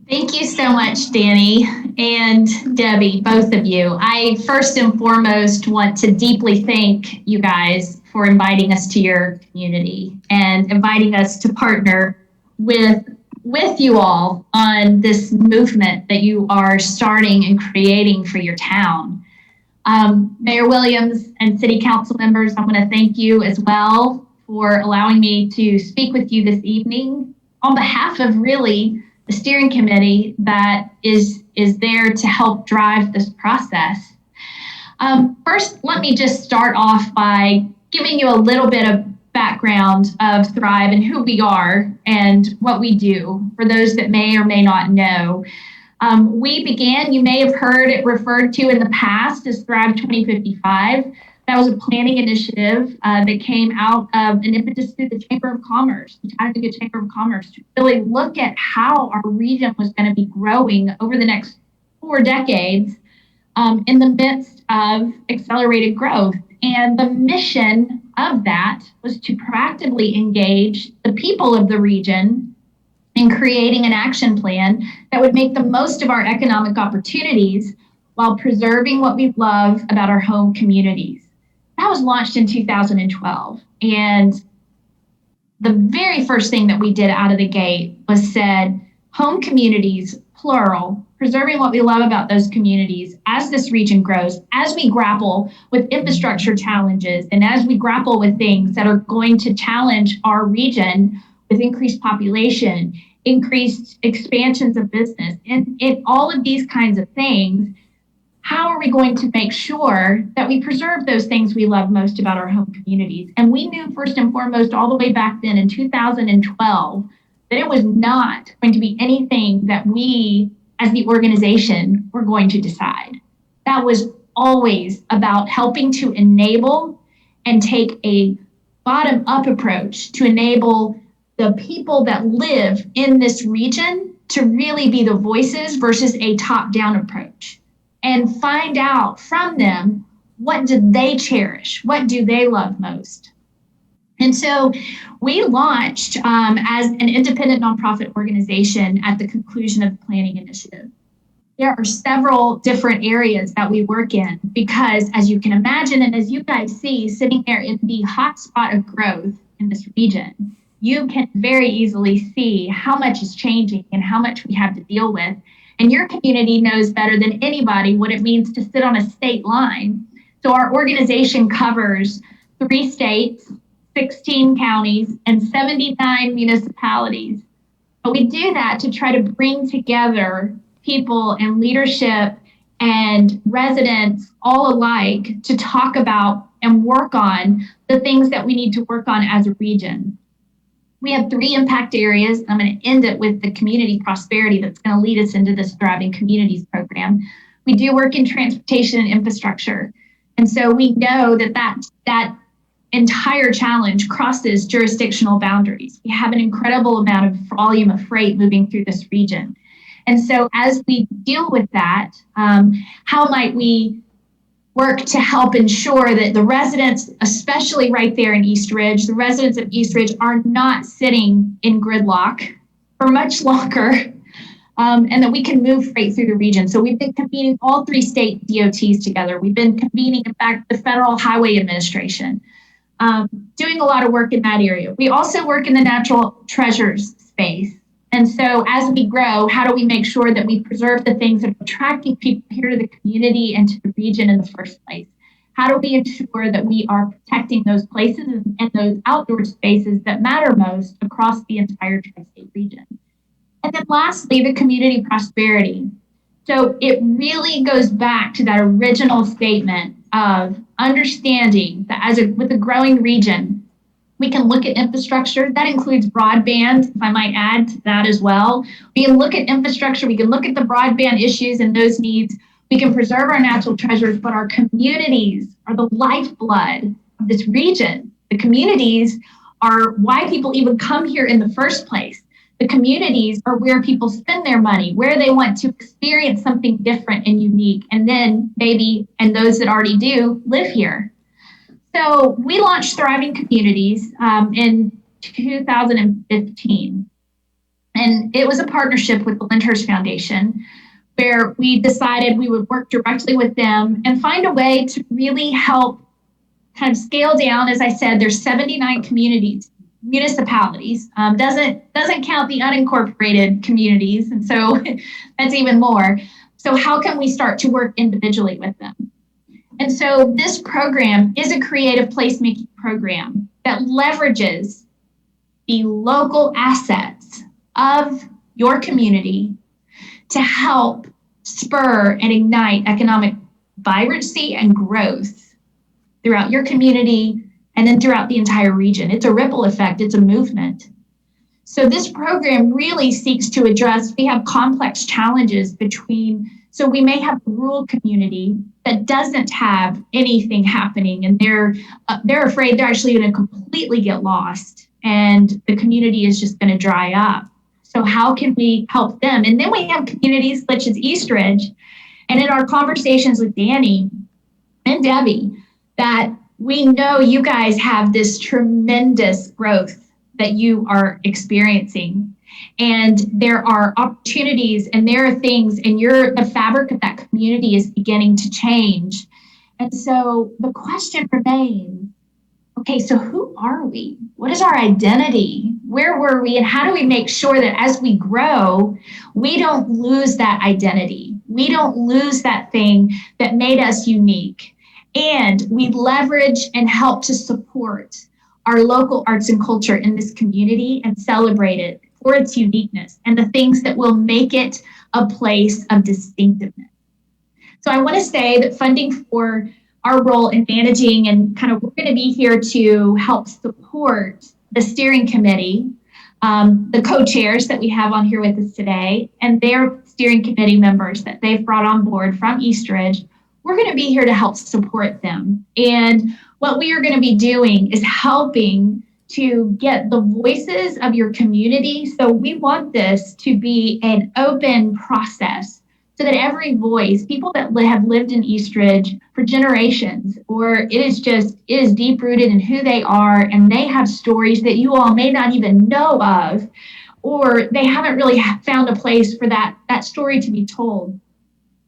Thank you so much, Danny and Debbie, both of you. I first and foremost want to deeply thank you guys for inviting us to your community and inviting us to partner with you all on this movement that you are starting and creating for your town. Mayor Williams and City Council members, I want to thank you as well for allowing me to speak with you this evening on behalf of really the steering committee that is there to help drive this process. First, let me just start off by giving you a little bit of background of Thrive and who we are and what we do for those that may or may not know. We began, you may have heard it referred to in the past as Thrive 2055. That was a planning initiative that came out of an impetus through the Chamber of Commerce, the Chattanooga Chamber of Commerce, to really look at how our region was going to be growing over the next 4 decades in the midst of accelerated growth. And the mission of that was to proactively engage the people of the region in creating an action plan that would make the most of our economic opportunities while preserving what we love about our home communities. That was launched in 2012. And the very first thing that we did out of the gate was said, home communities, plural, preserving what we love about those communities as this region grows, as we grapple with infrastructure challenges, and as we grapple with things that are going to challenge our region with increased population, increased expansions of business, and all of these kinds of things. How are we going to make sure that we preserve those things we love most about our home communities? And we knew first and foremost all the way back then in 2012 that it was not going to be anything that we as the organization were going to decide. That was always about helping to enable and take a bottom-up approach to enable the people that live in this region to really be the voices versus a top-down approach. And find out from them, what do they cherish? What do they love most? And so we launched as an independent nonprofit organization at the conclusion of the planning initiative. There are several different areas that we work in because, as you can imagine, and as you guys see, sitting there in the hot spot of growth in this region, you can very easily see how much is changing and how much we have to deal with. And your community knows better than anybody what it means to sit on a state line. So our organization covers 3 states, 16 counties, and 79 municipalities. But we do that to try to bring together people and leadership and residents all alike to talk about and work on the things that we need to work on as a region. We have 3 impact areas. I'm going to end it with the community prosperity that's going to lead us into this Thriving Communities program. We do work in transportation and infrastructure. And so we know that entire challenge crosses jurisdictional boundaries. We have an incredible amount of volume of freight moving through this region. And so as we deal with that, how might we work to help ensure that the residents, especially right there in East Ridge, the residents of East Ridge are not sitting in gridlock for much longer, and that we can move freight through the region. So we've been convening all 3 state DOTs together. We've been convening, in fact, the Federal Highway Administration, doing a lot of work in that area. We also work in the natural treasures space. And so as we grow, how do we make sure that we preserve the things that are attracting people here to the community and to the region in the first place? How do we ensure that we are protecting those places and those outdoor spaces that matter most across the entire tri-state region? And then lastly, the community prosperity. So it really goes back to that original statement of understanding that with a growing region, we can look at infrastructure. That includes broadband, if I might add to that as well. We can look at infrastructure. We can look at the broadband issues and those needs. We can preserve our natural treasures, but our communities are the lifeblood of this region. The communities are why people even come here in the first place. The communities are where people spend their money, where they want to experience something different and unique. And then maybe, and those that already do, live here. So we launched Thriving Communities in 2015. And it was a partnership with the Lyndhurst Foundation where we decided we would work directly with them and find a way to really help kind of scale down. As I said, there's 79 municipalities, doesn't count the unincorporated communities. And so that's even more. So how can we start to work individually with them? And so this program is a creative placemaking program that leverages the local assets of your community to help spur and ignite economic vibrancy and growth throughout your community and then throughout the entire region. It's a ripple effect, it's a movement. So this program really seeks to address, we have complex challenges so we may have a rural community that doesn't have anything happening and they're afraid they're actually going to completely get lost and the community is just going to dry up. So how can we help them? And then we have communities such as East Ridge, and in our conversations with Danny and Debbie, that we know you guys have this tremendous growth that you are experiencing. And there are opportunities and there are things, and the fabric of that community is beginning to change. And so the question remains, okay, so who are we? What is our identity? Where were we? And how do we make sure that as we grow, we don't lose that identity? We don't lose that thing that made us unique. And we leverage and help to support our local arts and culture in this community and celebrate it for its uniqueness and the things that will make it a place of distinctiveness. So I want to say that funding for our role in managing and we're going to be here to help support the steering committee, the co-chairs that we have on here with us today, and their steering committee members that they've brought on board from East Ridge. We're going to be here to help support them. And what we are going to be doing is helping to get the voices of your community. So we want this to be an open process so that every voice, people that have lived in East Ridge for generations, or it is deep rooted in who they are, and they have stories that you all may not even know of, or they haven't really found a place for that story to be told.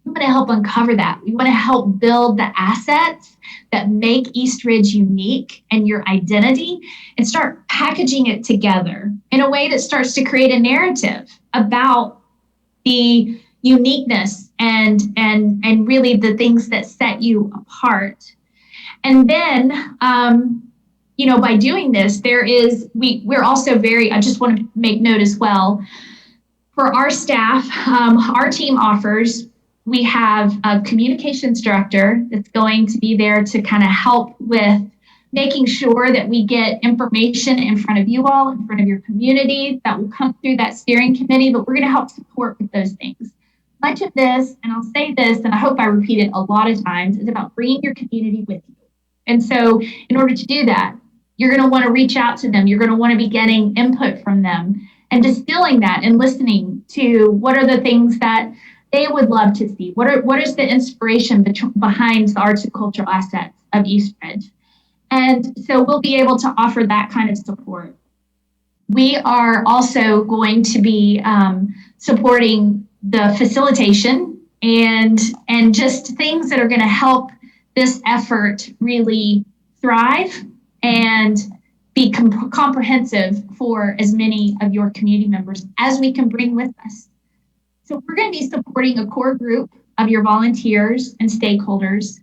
We want to help uncover that. We want to help build the assets that make East Ridge unique and your identity, and start packaging it together in a way that starts to create a narrative about the uniqueness and really the things that set you apart. And then by doing this, we're also I just want to make note as well, for our staff, our team offers, we have a communications director that's going to be there to kind of help with making sure that we get information in front of you all, in front of your community, that will come through that steering committee, but we're going to help support with those things. Much of this, and I'll say this, and I hope I repeat it a lot of times, is about bringing your community with you. And so in order to do that, you're going to want to reach out to them. You're going to want to be getting input from them and distilling that and listening to what are the things that they would love to see. What is the inspiration behind the arts and cultural assets of Eastridge? And so we'll be able to offer that kind of support. We are also going to be supporting the facilitation and just things that are going to help this effort really thrive and be comprehensive for as many of your community members as we can bring with us. So we're going to be supporting a core group of your volunteers and stakeholders.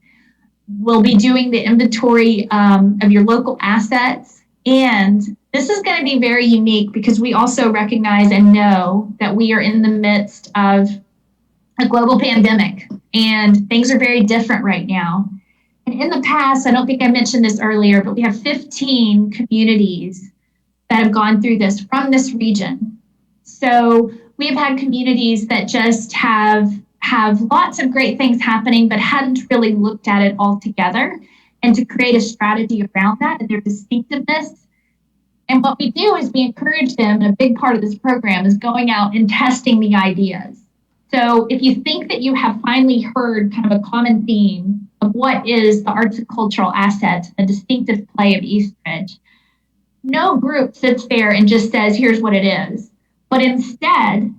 We'll be doing the inventory of your local assets. And this is going to be very unique because we also recognize and know that we are in the midst of a global pandemic and things are very different right now. And in the past, I don't think I mentioned this earlier, but we have 15 communities that have gone through this from this region. So we've had communities that just have lots of great things happening, but hadn't really looked at it all together and to create a strategy around that and their distinctiveness. And what we do is we encourage them, and a big part of this program is going out and testing the ideas. So if you think that you have finally heard kind of a common theme of what is the arts and cultural assets, a distinctive play of Eastridge, no group sits there and just says, here's what it is. But instead,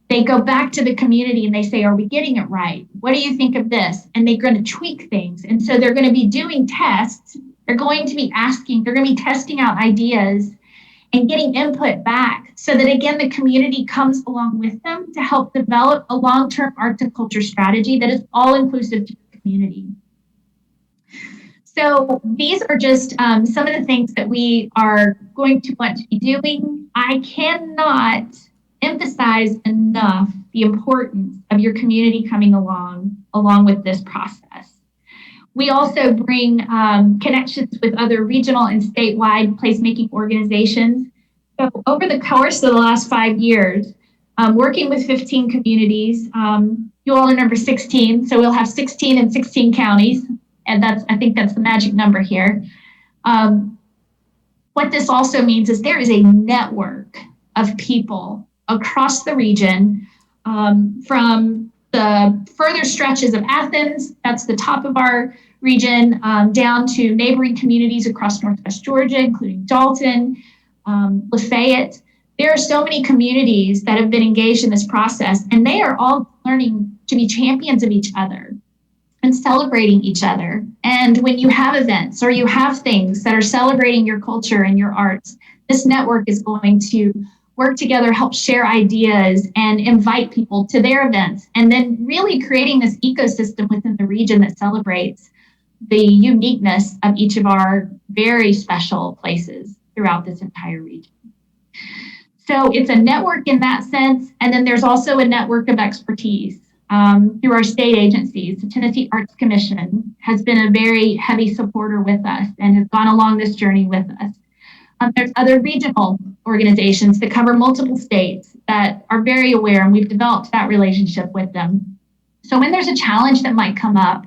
they go back to the community and they say, are we getting it right? What do you think of this? And they're going to tweak things. And so they're going to be doing tests. They're going to be testing out ideas and getting input back so that, again, the community comes along with them to help develop a long-term arts and culture strategy that is all inclusive to the community. So these are just some of the things that we are going to want to be doing. I cannot emphasize enough the importance of your community coming along with this process. We also bring connections with other regional and statewide placemaking organizations. So over the course of the last 5 years, working with 15 communities, you all are number 16, so we'll have 16 in 16 counties, and I think that's the magic number here. What this also means is there is a network of people across the region, from the further stretches of Athens, that's the top of our region, down to neighboring communities across Northwest Georgia, including Dalton, Lafayette. There are so many communities that have been engaged in this process, and they are all learning to be champions of each other and celebrating each other. And when you have events or you have things that are celebrating your culture and your arts, this network is going to work together, help share ideas, and invite people to their events, and then really creating this ecosystem within the region that celebrates the uniqueness of each of our very special places throughout this entire region. So it's a network in that sense, and then there's also a network of expertise through our state agencies. The Tennessee Arts Commission has been a very heavy supporter with us and has gone along this journey with us. There's other regional organizations that cover multiple states that are very aware, and we've developed that relationship with them. So when there's a challenge that might come up,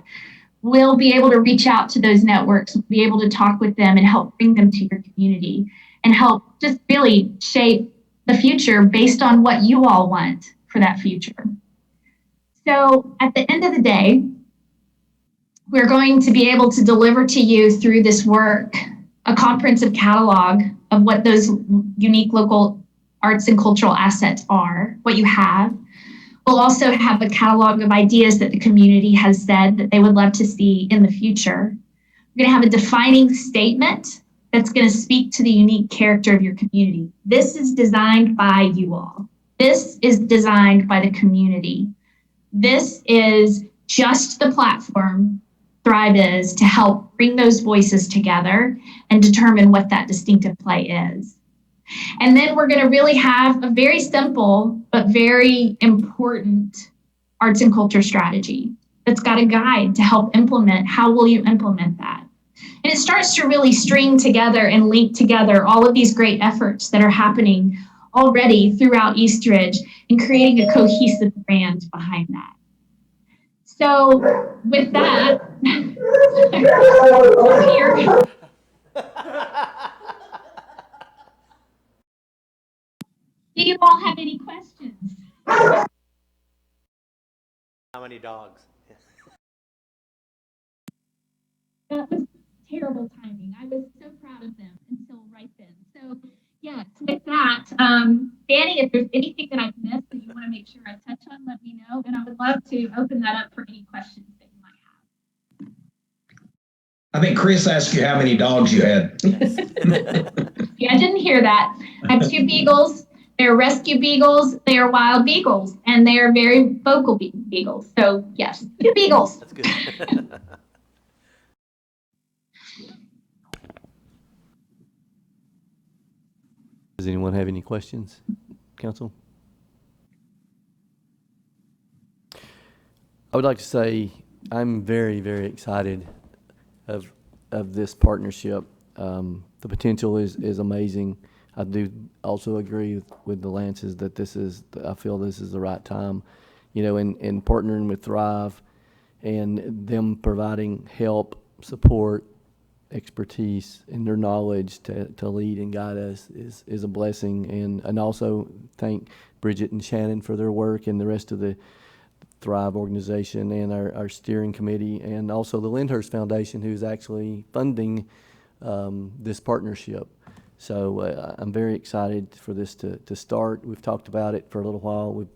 we'll be able to reach out to those networks, be able to talk with them and help bring them to your community and help just really shape the future based on what you all want for that future. So at the end of the day, we're going to be able to deliver to you through this work a comprehensive catalog of what those unique local arts and cultural assets are, what you have. We'll also have a catalog of ideas that the community has said that they would love to see in the future. We're going to have a defining statement that's going to speak to the unique character of your community. This is designed by you all. This is designed by the community. This is just the platform Thrive is to help bring those voices together and determine what that distinctive play is. And then we're going to really have a very simple but very important arts and culture strategy that's got a guide to help implement. How will you implement that? And it starts to really string together and link together all of these great efforts that are happening already throughout Eastridge and creating a cohesive brand behind that. So with that, here. Do you all have any questions? How many dogs? That was terrible timing. I was so proud of them until right then. So yes, with that, Danny, if there's anything that I've missed that you want to make sure I touch on, let me know. And I would love to open that up for any questions that you might have. I think Chris asked you how many dogs you had. Yeah, I didn't hear that. I have 2 beagles. They're rescue beagles. They are wild beagles, and they are very vocal beagles. So yes, 2 beagles. That's good. Does anyone have any questions, council? I would like to say I'm very, very excited of this partnership. The potential is amazing. I do also agree with the Lances that I feel this is the right time, in partnering with Thrive and them providing help, support, expertise, and their knowledge to lead and guide us is a blessing. And also thank Bridget and Shannon for their work, and the rest of the Thrive organization and our steering committee, and also the Lyndhurst Foundation, who's actually funding this partnership. So I'm very excited for this to start. We've talked about it for a little while.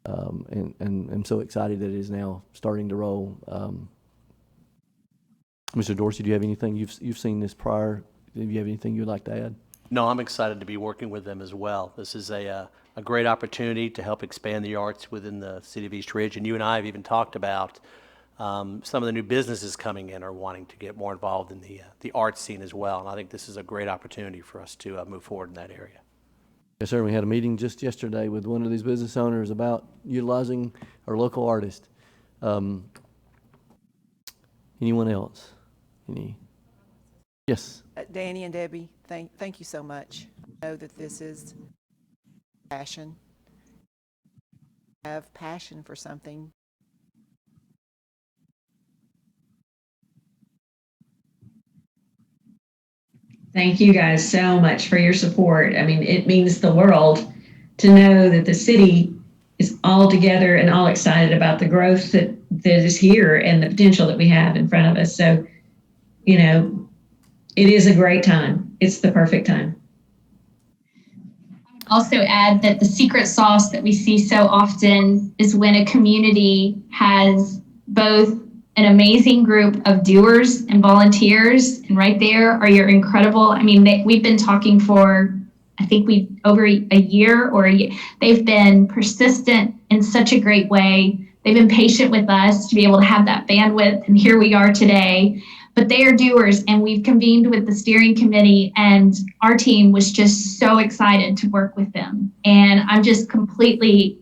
And I'm so excited that it is now starting to roll. Mr. Dorsey, do you have anything you've seen this prior? Do you have anything you'd like to add? No, I'm excited to be working with them as well. This is a great opportunity to help expand the arts within the city of East Ridge. And you and I have even talked about some of the new businesses coming in are wanting to get more involved in the arts scene as well. And I think this is a great opportunity for us to move forward in that area. Yes, sir. We had a meeting just yesterday with one of these business owners about utilizing our local artist. Anyone else? Yes. Danny and Debbie, thank you so much. I know that this is passion. Have passion for something. Thank you guys so much for your support. I mean, it means the world to know that the city is all together and all excited about the growth that is here and the potential that we have in front of us. So, it is a great time. It's the perfect time. Also add that the secret sauce that we see so often is when a community has both an amazing group of doers and volunteers, and right there are your incredible, we've been talking for, I think over a year or a year. They've been persistent in such a great way. They've been patient with us to be able to have that bandwidth, and here we are today. But they are doers, and we've convened with the steering committee, and our team was just so excited to work with them. And I'm just completely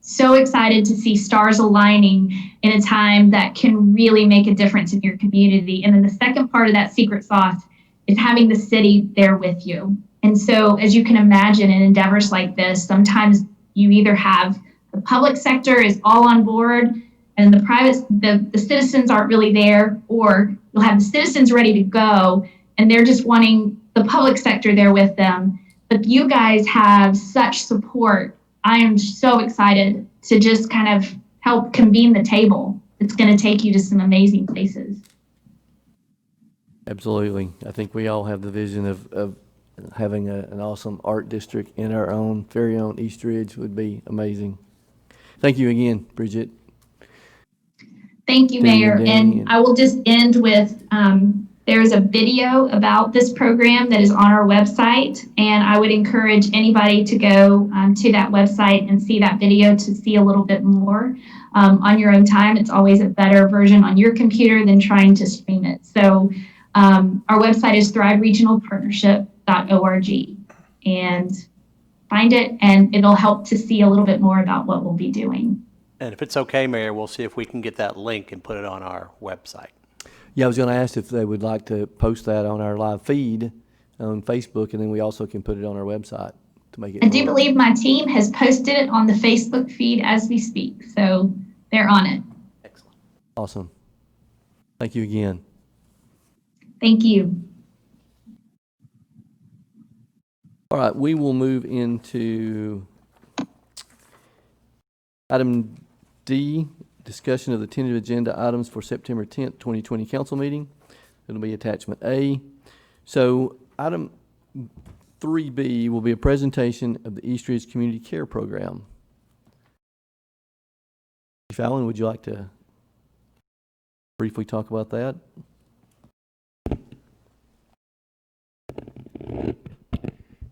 so excited to see stars aligning in a time that can really make a difference in your community. And then the second part of that secret sauce is having the city there with you. And so, as you can imagine, in endeavors like this, sometimes you either have the public sector is all on board and the citizens aren't really there, or you'll have the citizens ready to go and they're just wanting the public sector there with them. But you guys have such support. I am so excited to just kind of help convene the table. It's going to take you to some amazing places. Absolutely. I think we all have the vision of having an awesome art district in our very own East Ridge would be amazing. Thank you again, Bridget. Thank you, Mayor. And I will just end with There is a video about this program that is on our website, and I would encourage anybody to go to that website and see that video to see a little bit more on your own time. It's always a better version on your computer than trying to stream it. So our website is thriveregionalpartnership.org, and find it, and it'll help to see a little bit more about what we'll be doing. And if it's okay, Mayor, we'll see if we can get that link and put it on our website. Yeah, I was going to ask if they would like to post that on our live feed on Facebook, and then we also can put it on our website to make it. I do believe my team has posted it on the Facebook feed as we speak, so they're on it. Excellent. Awesome. Thank you again. Thank you. All right, we will move into item D, discussion of the tentative agenda items for September 10th, 2020 council meeting. It'll be attachment A. So item 3B will be a presentation of the East Ridge Community Care Program. Chief Allen, would you like to briefly talk about that?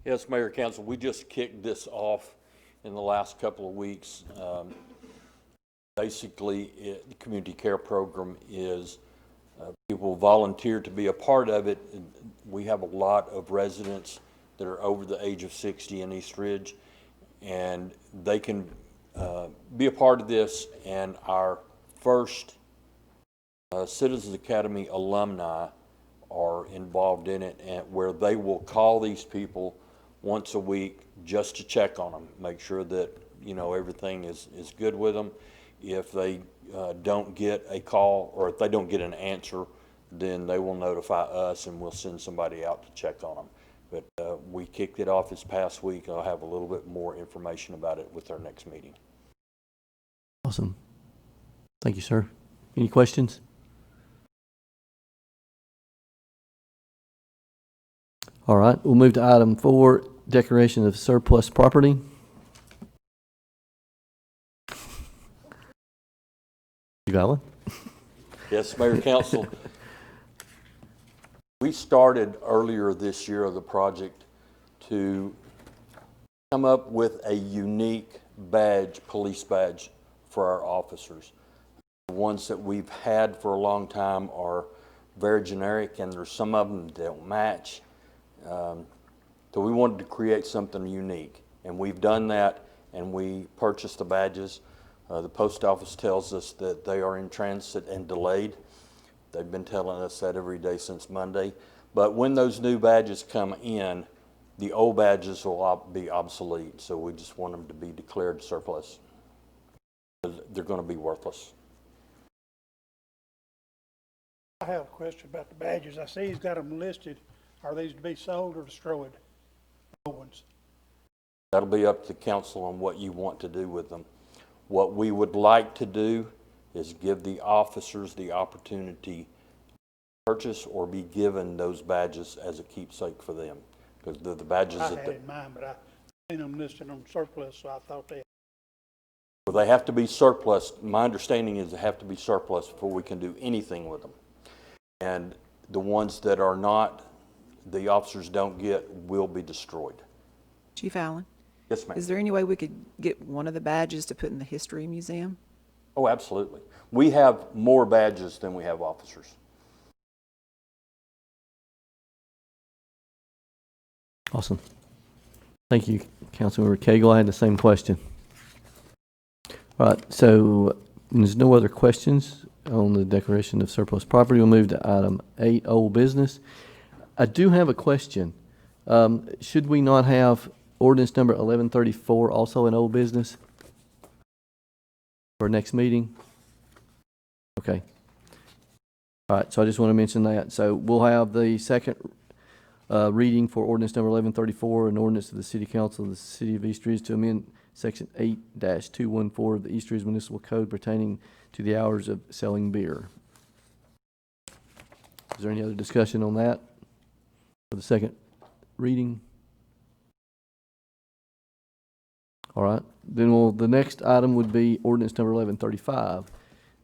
Yes, Mayor, Council, we just kicked this off in the last couple of weeks. Basically, the community care program is people volunteer to be a part of it. We have a lot of residents that are over the age of 60 in East Ridge, and they can be a part of this. And our first Citizens Academy alumni are involved in it, and where they will call these people once a week just to check on them, make sure that, you know, everything is good with them. If they don't get a call, or if they don't get an answer, then they will notify us and we'll send somebody out to check on them. But we kicked it off this past week. I'll have a little bit more information about it with our next meeting. Awesome. Thank you, sir. Any questions? All right, we'll move to item 4, declaration of surplus property. You Allen? Yes, Mayor, Council. We started earlier this year of the project to come up with a unique badge, police badge, for our officers. The ones that we've had for a long time are very generic, and there's some of them that don't match. So we wanted to create something unique, and we've done that, and we purchased the badges. The post office tells us that they are in transit and delayed. They've been telling us that every day since Monday. But when those new badges come in, the old badges will be obsolete, so we just want them to be declared surplus. They're going to be worthless. I have a question about the badges. I see he's got them listed. Are these to be sold or destroyed? Old ones. That'll be up to council on what you want to do with them. What we would like to do is give the officers the opportunity to purchase or be given those badges as a keepsake for them. Because the badges I had in mind, but I seen them listed on surplus, so I thought they. Well, they have to be surplus. My understanding is they have to be surplus before we can do anything with them. And the ones that are not, the officers don't get, will be destroyed. Chief Allen, Yes, ma'am. is there any way we could get one of the badges to put in the History Museum? Oh, absolutely. We have more badges than we have officers. Awesome. Thank you, Councilmember Cagle. I had the same question. All right, so there's no other questions on the declaration of surplus property. We'll move to item 8, old business. I do have a question. Should we not have ordinance number 1134 also in old business for next meeting? Okay. All right, so I just want to mention that. So we'll have the second reading for ordinance number 1134, an ordinance of the City Council of the City of East Ridge to amend Section 8-214 of the East Ridge Municipal Code pertaining to the hours of selling beer. Is there any other discussion on that for the second reading? All right, then the next item would be ordinance number 1135.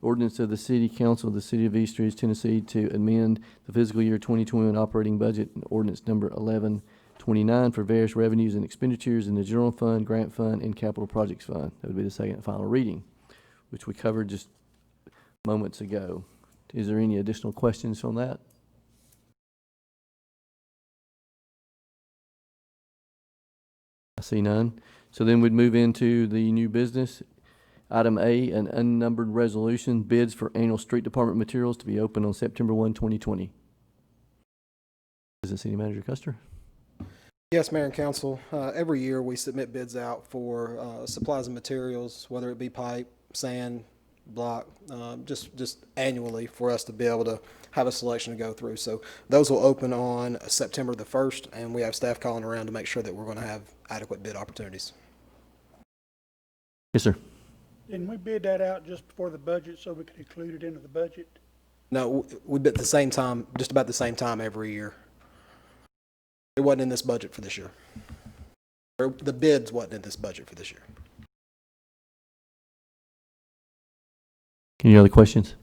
Ordinance of the City Council of the City of East Ridge, Tennessee to amend the fiscal year 2021 operating budget, and ordinance number 1129 for various revenues and expenditures in the general fund, grant fund, and capital projects fund. That would be the second and final reading, which we covered just moments ago. Is there any additional questions on that? I see none. So then we'd move into the new business. Item A, an unnumbered resolution, bids for annual street department materials to be open on September 1, 2020. Is it City Manager Custer? Yes, Mayor and Council. Every year we submit bids out for supplies and materials, whether it be pipe, sand, block, just annually for us to be able to have a selection to go through. So those will open on September the 1st, and we have staff calling around to make sure that we're going to have adequate bid opportunities. Yes, sir. Didn't we bid that out just before the budget so we could include it into the budget? No, we bid at the same time, just about the same time every year. It wasn't in this budget for this year. Or the bids wasn't in this budget for this year. Any other questions?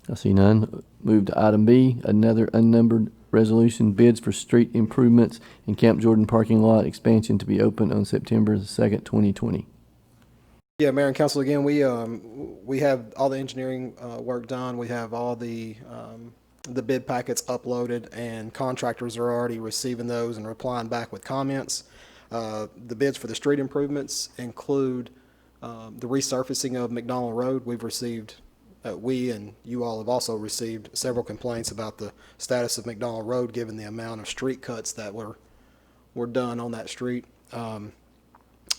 I see none. Move to item B, another unnumbered resolution, bids for street improvements in Camp Jordan parking lot expansion to be open on September the 2nd, 2020. Yeah, Mayor and Council, again, we have all the engineering work done. We have all the bid packets uploaded, and contractors are already receiving those and replying back with comments. The bids for the street improvements include the resurfacing of McDonald Road. We've received, we and you all have also received several complaints about the status of McDonald Road given the amount of street cuts that were done on that street.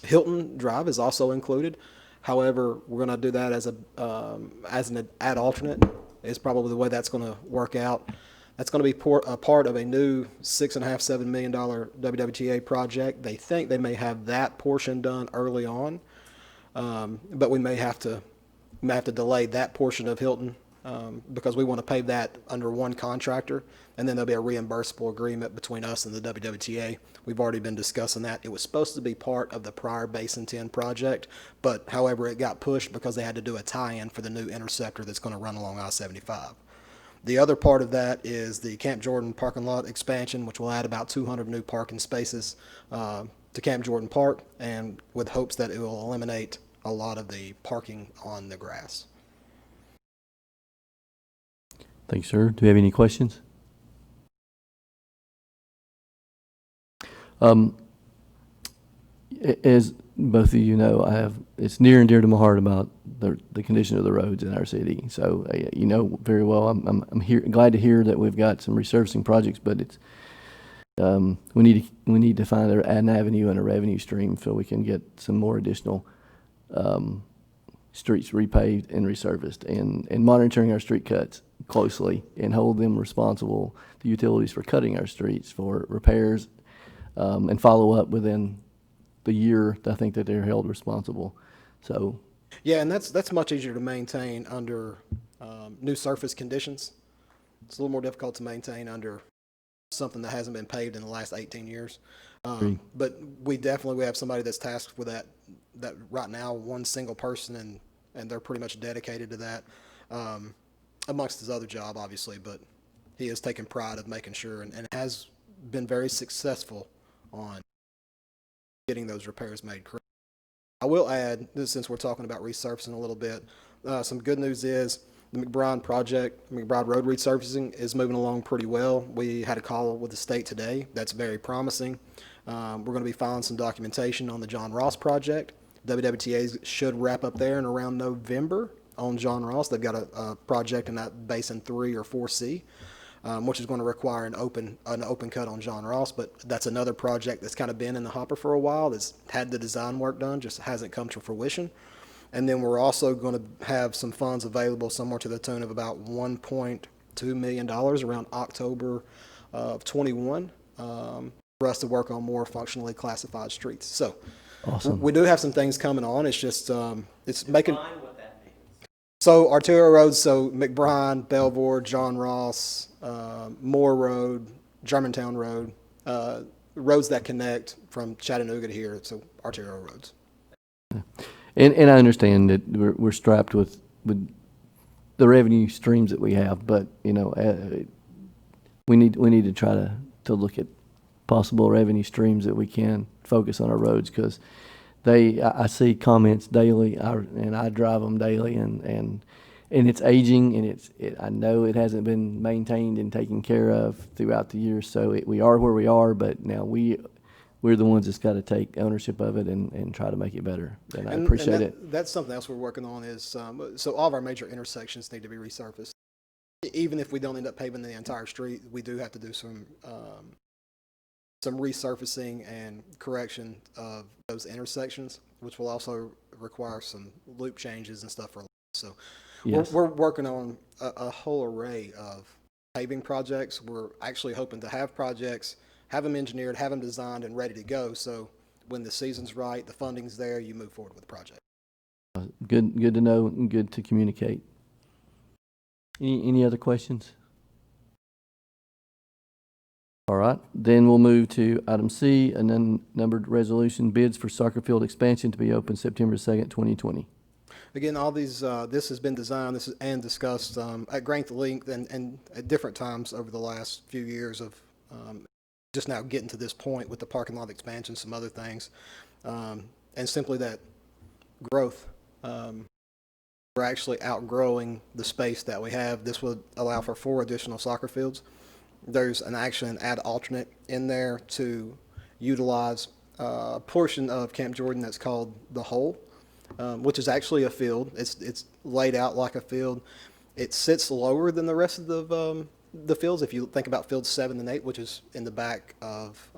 Hilton Drive is also included. However, we're going to do that as an ad alternate. Is probably the way that's going to work out. That's going to be a part of a new $6.5–7 million WWTA project. They think they may have that portion done early on, but we may have to delay that portion of Hilton because we want to pave that under one contractor, and then there'll be a reimbursable agreement between us and the WWTA. We've already been discussing that. It was supposed to be part of the prior Basin 10 project, but however, it got pushed because they had to do a tie-in for the new interceptor that's going to run along I-75. The other part of that is the Camp Jordan parking lot expansion, which will add about 200 new parking spaces to Camp Jordan Park, and with hopes that it will eliminate a lot of the parking on the grass. Thank you, sir. Do we have any questions? As both of you know, it's near and dear to my heart about the condition of the roads in our city. So you know very well. I'm glad to hear that we've got some resurfacing projects, but it's we need to find an avenue and a revenue stream so we can get some more additional streets repaved and resurfaced, and monitoring our street cuts closely and hold them responsible, the utilities, for cutting our streets for repairs, and follow up within the year. I think that they're held responsible. So yeah, and that's much easier to maintain under new surface conditions. It's a little more difficult to maintain under something that hasn't been paved in the last 18 years. But we have somebody that's tasked with that right now, one single person, and they're pretty much dedicated to that, amongst his other job, obviously, but he has taken pride of making sure and has been very successful on getting those repairs made correct. I will add, since we're talking about resurfacing a little bit, some good news is the McBride project, McBride Road resurfacing, is moving along pretty well. We had a call with the state today. That's very promising. We're going to be filing some documentation on the John Ross project. WWTA should wrap up there in around November on John Ross. They've got a project in that Basin 3 or 4C, which is going to require an open cut on John Ross. But that's another project that's kind of been in the hopper for a while. That's had the design work done, just hasn't come to fruition. And then we're also going to have some funds available somewhere to the tune of about $1.2 million around October of 21 for us to work on more functionally classified streets. So awesome. We do have some things coming on. It's just it's making. So arterial roads, so McBride, Belvoir, John Ross, Moore Road, Germantown Road, roads that connect from Chattanooga to here, so arterial roads. And I understand that we're strapped with the revenue streams that we have, but, you know, we need to try to look at possible revenue streams that we can focus on our roads, because I see comments daily, and I drive them daily, and it's aging, and I know it hasn't been maintained and taken care of throughout the years, so we are where we are, but now we're the ones that's got to take ownership of it and try to make it better, and I appreciate it. That's something else we're working on is, so all of our major intersections need to be resurfaced. Even if we don't end up paving the entire street, we do have to do some resurfacing and correction of those intersections, which will also require some loop changes and stuff. So Yes. we're working on a whole array of paving projects. We're actually hoping to have projects, have them engineered, have them designed and ready to go. So when the season's right, the funding's there, you move forward with the project. Good to know and good to communicate. Any other questions? All right, then we'll move to item C, an unnumbered resolution, bids for soccer field expansion to be open September 2nd, 2020. Again, all these, this has been designed, and discussed at great length and at different times over the last few years of just now getting to this point with the parking lot expansion, some other things, and simply that growth. We're actually outgrowing the space that we have. This would allow for 4 additional soccer fields. There's an add alternate in there to utilize a portion of Camp Jordan that's called the Hole, which is actually a field. It's laid out like a field. It sits lower than the rest of the fields. If you think about fields 7 and 8, which is in the back of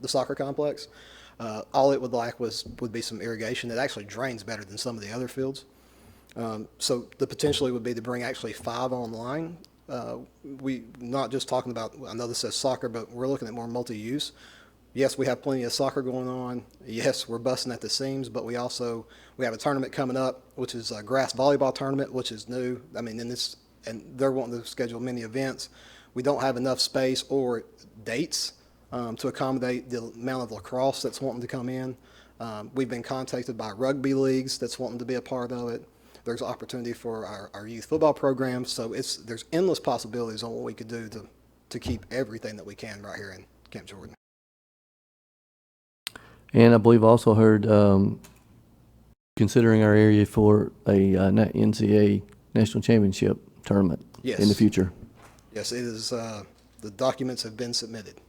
the soccer complex, all it would be some irrigation. It actually drains better than some of the other fields. So the potentially would be to bring actually 5 online. We not just talking about, I know this says soccer, but we're looking at more multi-use. Yes, we have plenty of soccer going on. Yes, we're busting at the seams, but we have a tournament coming up, which is a grass volleyball tournament, which is new. I mean, and they're wanting to schedule many events. We don't have enough space or dates to accommodate the amount of lacrosse that's wanting to come in. We've been contacted by rugby leagues that's wanting to be a part of it. There's opportunity for our youth football programs. So there's endless possibilities on what we could do to keep everything that we can right here in Camp Jordan. And I believe I also heard considering our area for a NCAA national championship tournament Yes. in the future. Yes, it is. The documents have been submitted.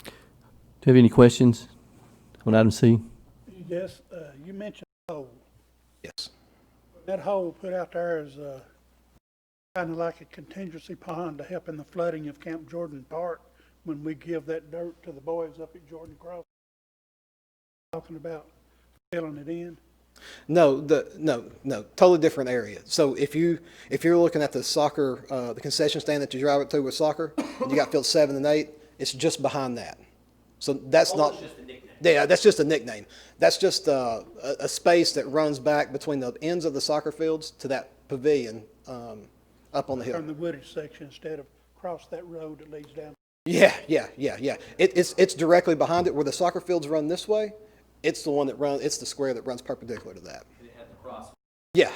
Do you have any questions on item C? Yes, you mentioned hole. Yes. That hole put out there is kind of like a contingency pond to help in the flooding of Camp Jordan Park when we give that dirt to the boys up at Jordan Cross. Talking about filling it in. No, totally different area. So if you're looking at the soccer, the concession stand that you drive up to with soccer, and you got field 7 and 8, it's just behind that. So that's not. Just a nickname. Yeah, that's just a nickname. That's just a space that runs back between the ends of the soccer fields to that pavilion up on the hill. From the wooded section instead of across that road that leads down. Yeah. It's directly behind it where the soccer fields run this way. It's the one that runs. It's the square that runs perpendicular to that. It had lacrosse. Yeah,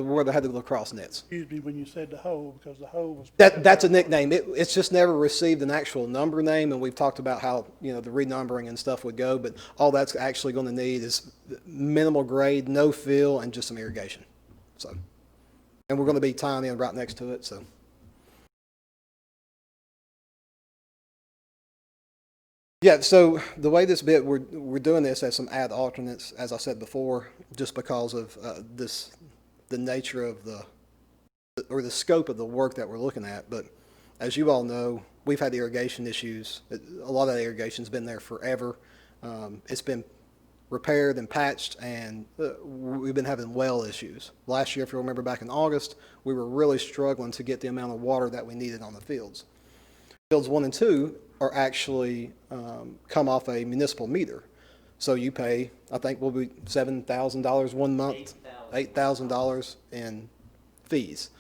where they had the lacrosse nets. Excuse me when you said the hole, because the hole was. That's a nickname. It's just never received an actual number name, and we've talked about how the renumbering and stuff would go. But all that's actually going to need is minimal grade, no fill, and just some irrigation. So, and we're going to be tying in right next to it. So. Yeah, so the way this bit, we're doing this as some add alternates, as I said before, just because of the nature of the scope of the work that we're looking at. But as you all know, we've had irrigation issues. A lot of that irrigation's been there forever. It's been repaired and patched, and we've been having well issues. Last year, if you remember back in August, we were really struggling to get the amount of water that we needed on the fields. Fields 1 and 2 are actually come off a municipal meter. So you pay, I think will be $7,000 one month, $8,000 in fees.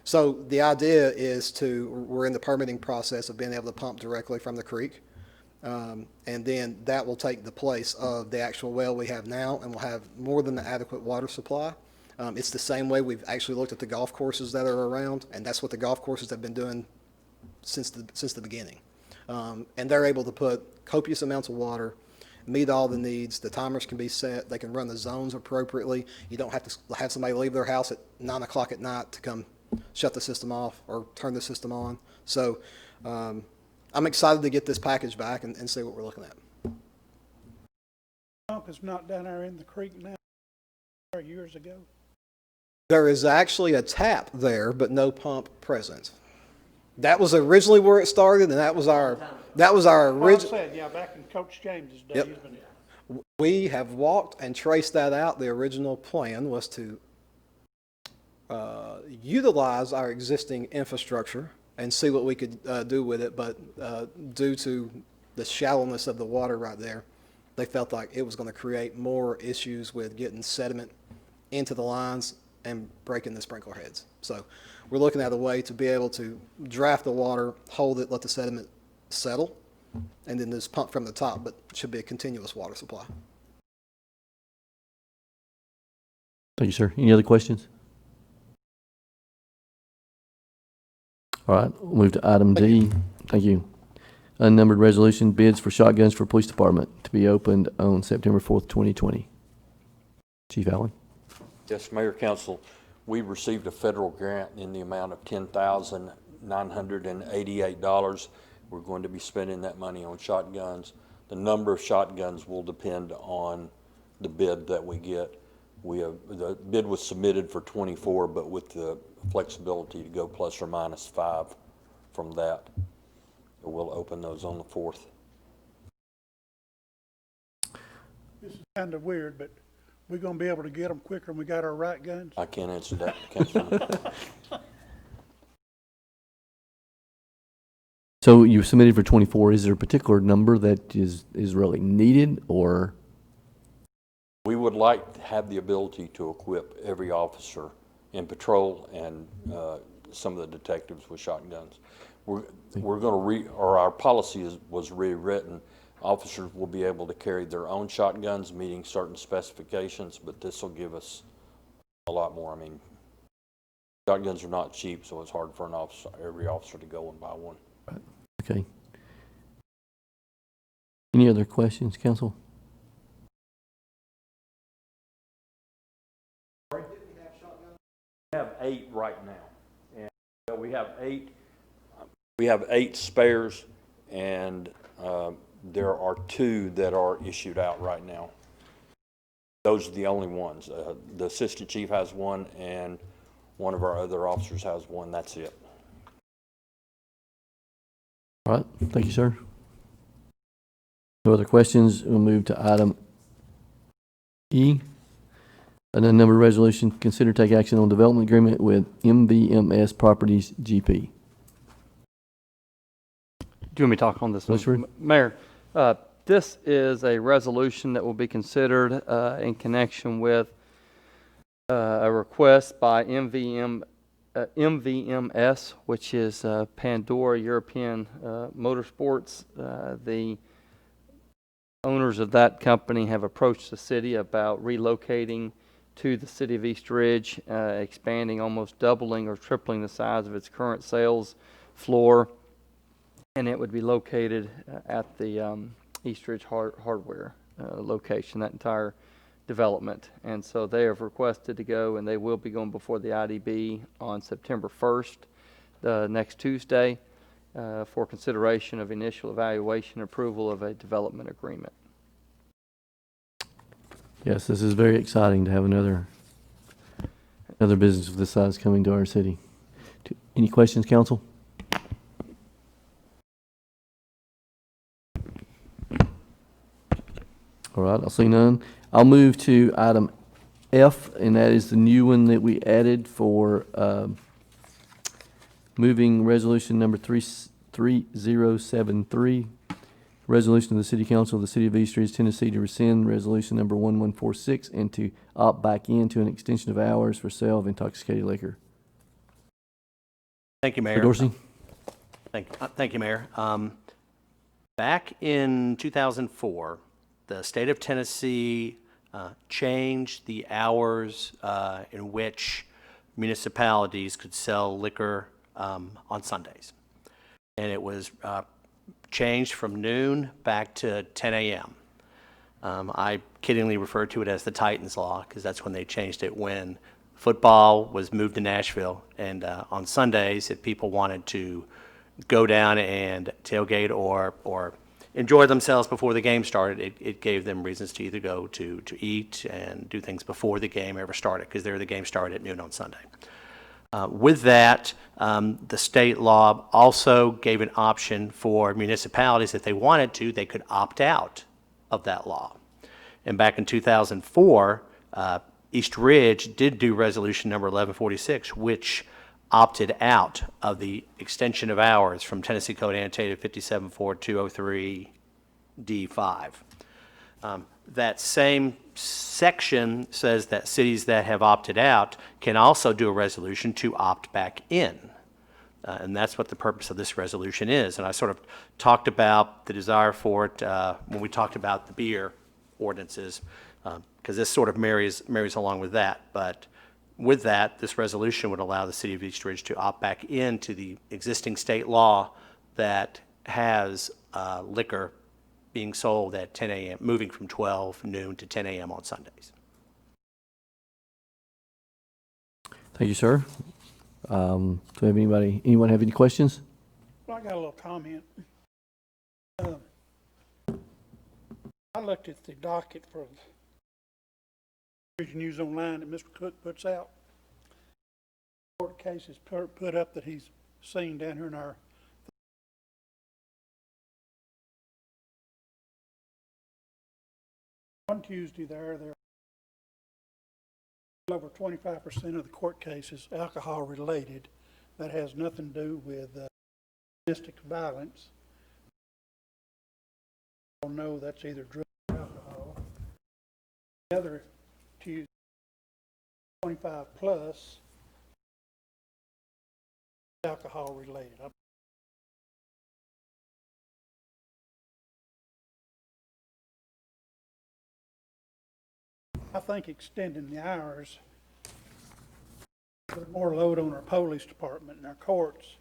So the idea is we're in the permitting process of being able to pump directly from the creek. And then that will take the place of the actual well we have now, and we'll have more than the adequate water supply. It's the same way we've actually looked at the golf courses that are around, and that's what the golf courses have been doing since the beginning. And they're able to put copious amounts of water, meet all the needs. The timers can be set. They can run the zones appropriately. You don't have to have somebody leave their house at 9 o'clock at night to come shut the system off or turn the system on. So I'm excited to get this package back and see what we're looking at. Pump is not down there in the creek now, years ago. There is actually a tap there, but no pump present. That was originally where it started, and that was our original. said, yeah, back in Coach James's day. Yep. We have walked and traced that out. The original plan was to utilize our existing infrastructure and see what we could do with it, but due to the shallowness of the water right there, they felt like it was going to create more issues with getting sediment into the lines and breaking the sprinkler heads. So we're looking at a way to be able to draft the water, hold it, let the sediment settle, and then just pump from the top, but it should be a continuous water supply. Thank you, sir. Any other questions? All right, we'll move to item D. Thank you. Unnumbered resolution, bids for shotguns for police department to be opened on September 4th, 2020. Chief Allen. Yes, Mayor, Council, we received a federal grant in the amount of $10,988. We're going to be spending that money on shotguns. The number of shotguns will depend on the bid that we get. The bid was submitted for 24, but with the flexibility to go plus or minus 5 from that. We'll open those on the 4th. This is kind of weird, but we're going to be able to get them quicker than we got our right guns? I can't answer that, Councilman. So you submitted for 24. Is there a particular number that is really needed, or? We would like to have the ability to equip every officer in patrol and some of the detectives with shotguns. We're going to our policy was rewritten. Officers will be able to carry their own shotguns, meeting certain specifications, but this will give us a lot more. I mean, shotguns are not cheap, so it's hard for every officer to go and buy one. Okay. Any other questions, council? We have 8 right now, and we have 8. We have 8 spares, and there are 2 that are issued out right now. Those are the only ones. The assistant chief has 1, and one of our other officers has 1. That's it. All right. Thank you, sir. No other questions. We'll move to item E. An unnumbered resolution, consider take action on development agreement with MVMS Properties GP. Do you want me to talk on this one? Sure. Mayor, this is a resolution that will be considered in connection with a request by MVMS, which is Pandora European Motorsports. The owners of that company have approached the city about relocating to the city of East Ridge, expanding, almost doubling or tripling the size of its current sales floor. And it would be located at the East Ridge Hardware location, that entire development. And so they have requested to go, and they will be going before the IDB on September 1st, next Tuesday, for consideration of initial evaluation and approval of a development agreement. Yes, this is very exciting to have another business of this size coming to our city. Any questions, council? All right, I'll see none. I'll move to item F, and that is the new one that we added for moving resolution number 3073, resolution of the City Council of the City of East Ridge, Tennessee, to rescind resolution number 1146 and to opt back into an extension of hours for sale of intoxicating liquor. Thank you, Mayor. Mr. Dorsey? Thank you, Mayor. Back in 2004, the state of Tennessee changed the hours in which municipalities could sell liquor on Sundays. And it was changed from noon back to 10 a.m. I kiddingly refer to it as the Titans Law because that's when they changed it, when football was moved to Nashville. And on Sundays, if people wanted to go down and tailgate or enjoy themselves before the game started, it gave them reasons to either go to eat and do things before the game ever started, because the game started at noon on Sunday. With that, the state law also gave an option for municipalities, if they wanted to, they could opt out of that law. And back in 2004, East Ridge did do resolution number 1146, which opted out of the extension of hours from Tennessee Code Annotated 574203D5. That same section says that cities that have opted out can also do a resolution to opt back in. And that's what the purpose of this resolution is. And I sort of talked about the desire for it when we talked about the beer ordinances, because this sort of marries along with that. But with that, this resolution would allow the city of East Ridge to opt back into the existing state law that has liquor being sold at 10 a.m., moving from 12 noon to 10 a.m. on Sundays. Thank you, sir. Do we have anyone have any questions? Well, I got a little comment. I looked at the docket for the News Online that Mr. Cook puts out. Court cases put up that he's seen down here in our one Tuesday there over 25% of the court cases alcohol related. That has nothing to do with domestic violence. I don't know, that's either drug or alcohol. The other Tuesday, 25 plus, alcohol related. I think extending the hours put more load on our police department and our courts.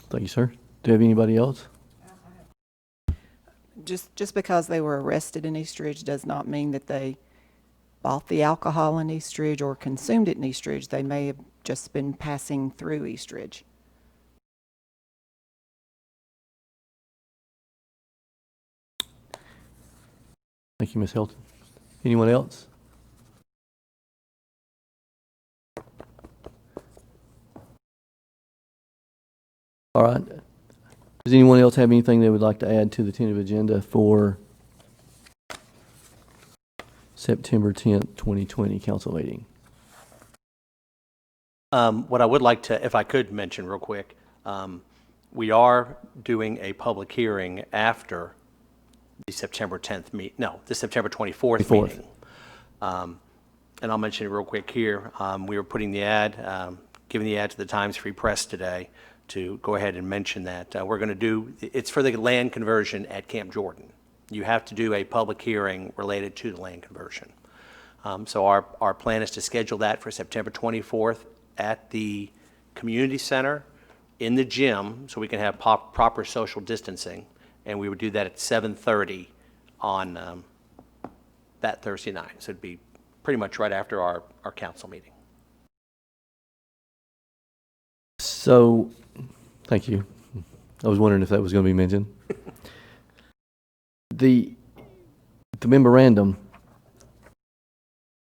Thank you, sir. Do you have anybody else? Just because they were arrested in East Ridge does not mean that they bought the alcohol in East Ridge or consumed it in East Ridge. They may have just been passing through East Ridge. Thank you, Ms. Hilton. Anyone else? All right. Does anyone else have anything they would like to add to the tentative agenda for September 10th, 2020 council meeting? What I would like to, if I could mention real quick, we are doing a public hearing after the September 10th the September 24th meeting. And I'll mention it real quick here. We were putting the ad, giving the ad to the Times Free Press today to go ahead and mention that. We're going to do, it's for the land conversion at Camp Jordan. You have to do a public hearing related to the land conversion. So our plan is to schedule that for September 24th at the community center in the gym so we can have proper social distancing. And we would do that at 7:30 on that Thursday night. So it'd be pretty much right after our council meeting. So, thank you. I was wondering if that was going to be mentioned. The memorandum,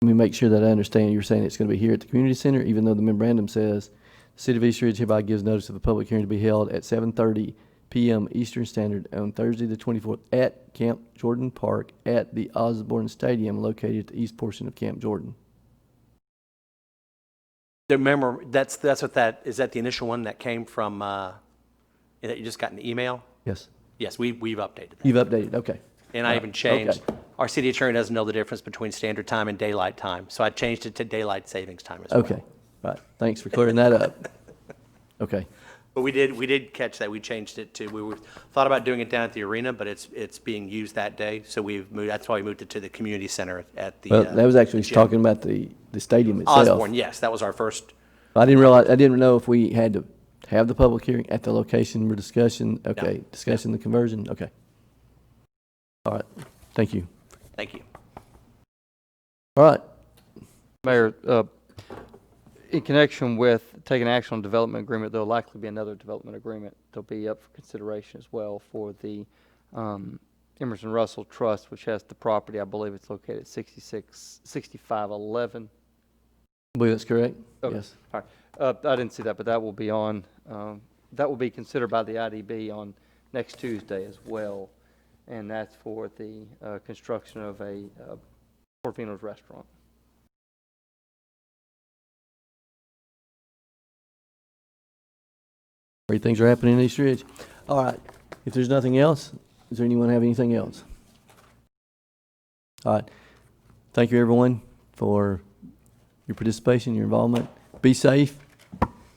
let me make sure that I understand. You're saying it's going to be here at the community center, even though the memorandum says the City of East Ridge hereby gives notice of a public hearing to be held at 7:30 p.m. Eastern Standard on Thursday the 24th at Camp Jordan Park at the Osborne Stadium located at the east portion of Camp Jordan. That's what that, is that the initial one that came from, that you just got an email? Yes. Yes, we've updated that. You've updated, okay. And I even changed, Okay. Our city attorney doesn't know the difference between standard time and daylight time, so I changed it to daylight savings time as well. Okay, right. Thanks for clearing that up. Okay, But we did catch that. We changed it to, thought about doing it down at the arena, but it's being used that day, so we've moved, that's why we moved it to the community center at the. well, that was actually gym. talking about the stadium itself. Osborne, yes, that was our first. I didn't know if we had to have the public hearing at the location we're discussing, okay, discussing the conversion, okay. All right, thank you. Thank you. All right, Mayor, in connection with taking action on development agreement, there'll likely be another development agreement that'll be up for consideration as well for the Emerson Russell Trust, which has the property, I believe it's located at 6511. I believe that's correct, Okay. yes. All right. I didn't see that, but that will be on, that will be considered by the IDB on next Tuesday as well. And that's for the construction of a Portofino's restaurant. Great things are happening in East Ridge. All right, if there's nothing else, does anyone have anything else? All right, thank you everyone for your participation, your involvement. Be safe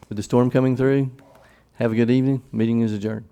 with the storm coming through. Have a good evening. Meeting is adjourned.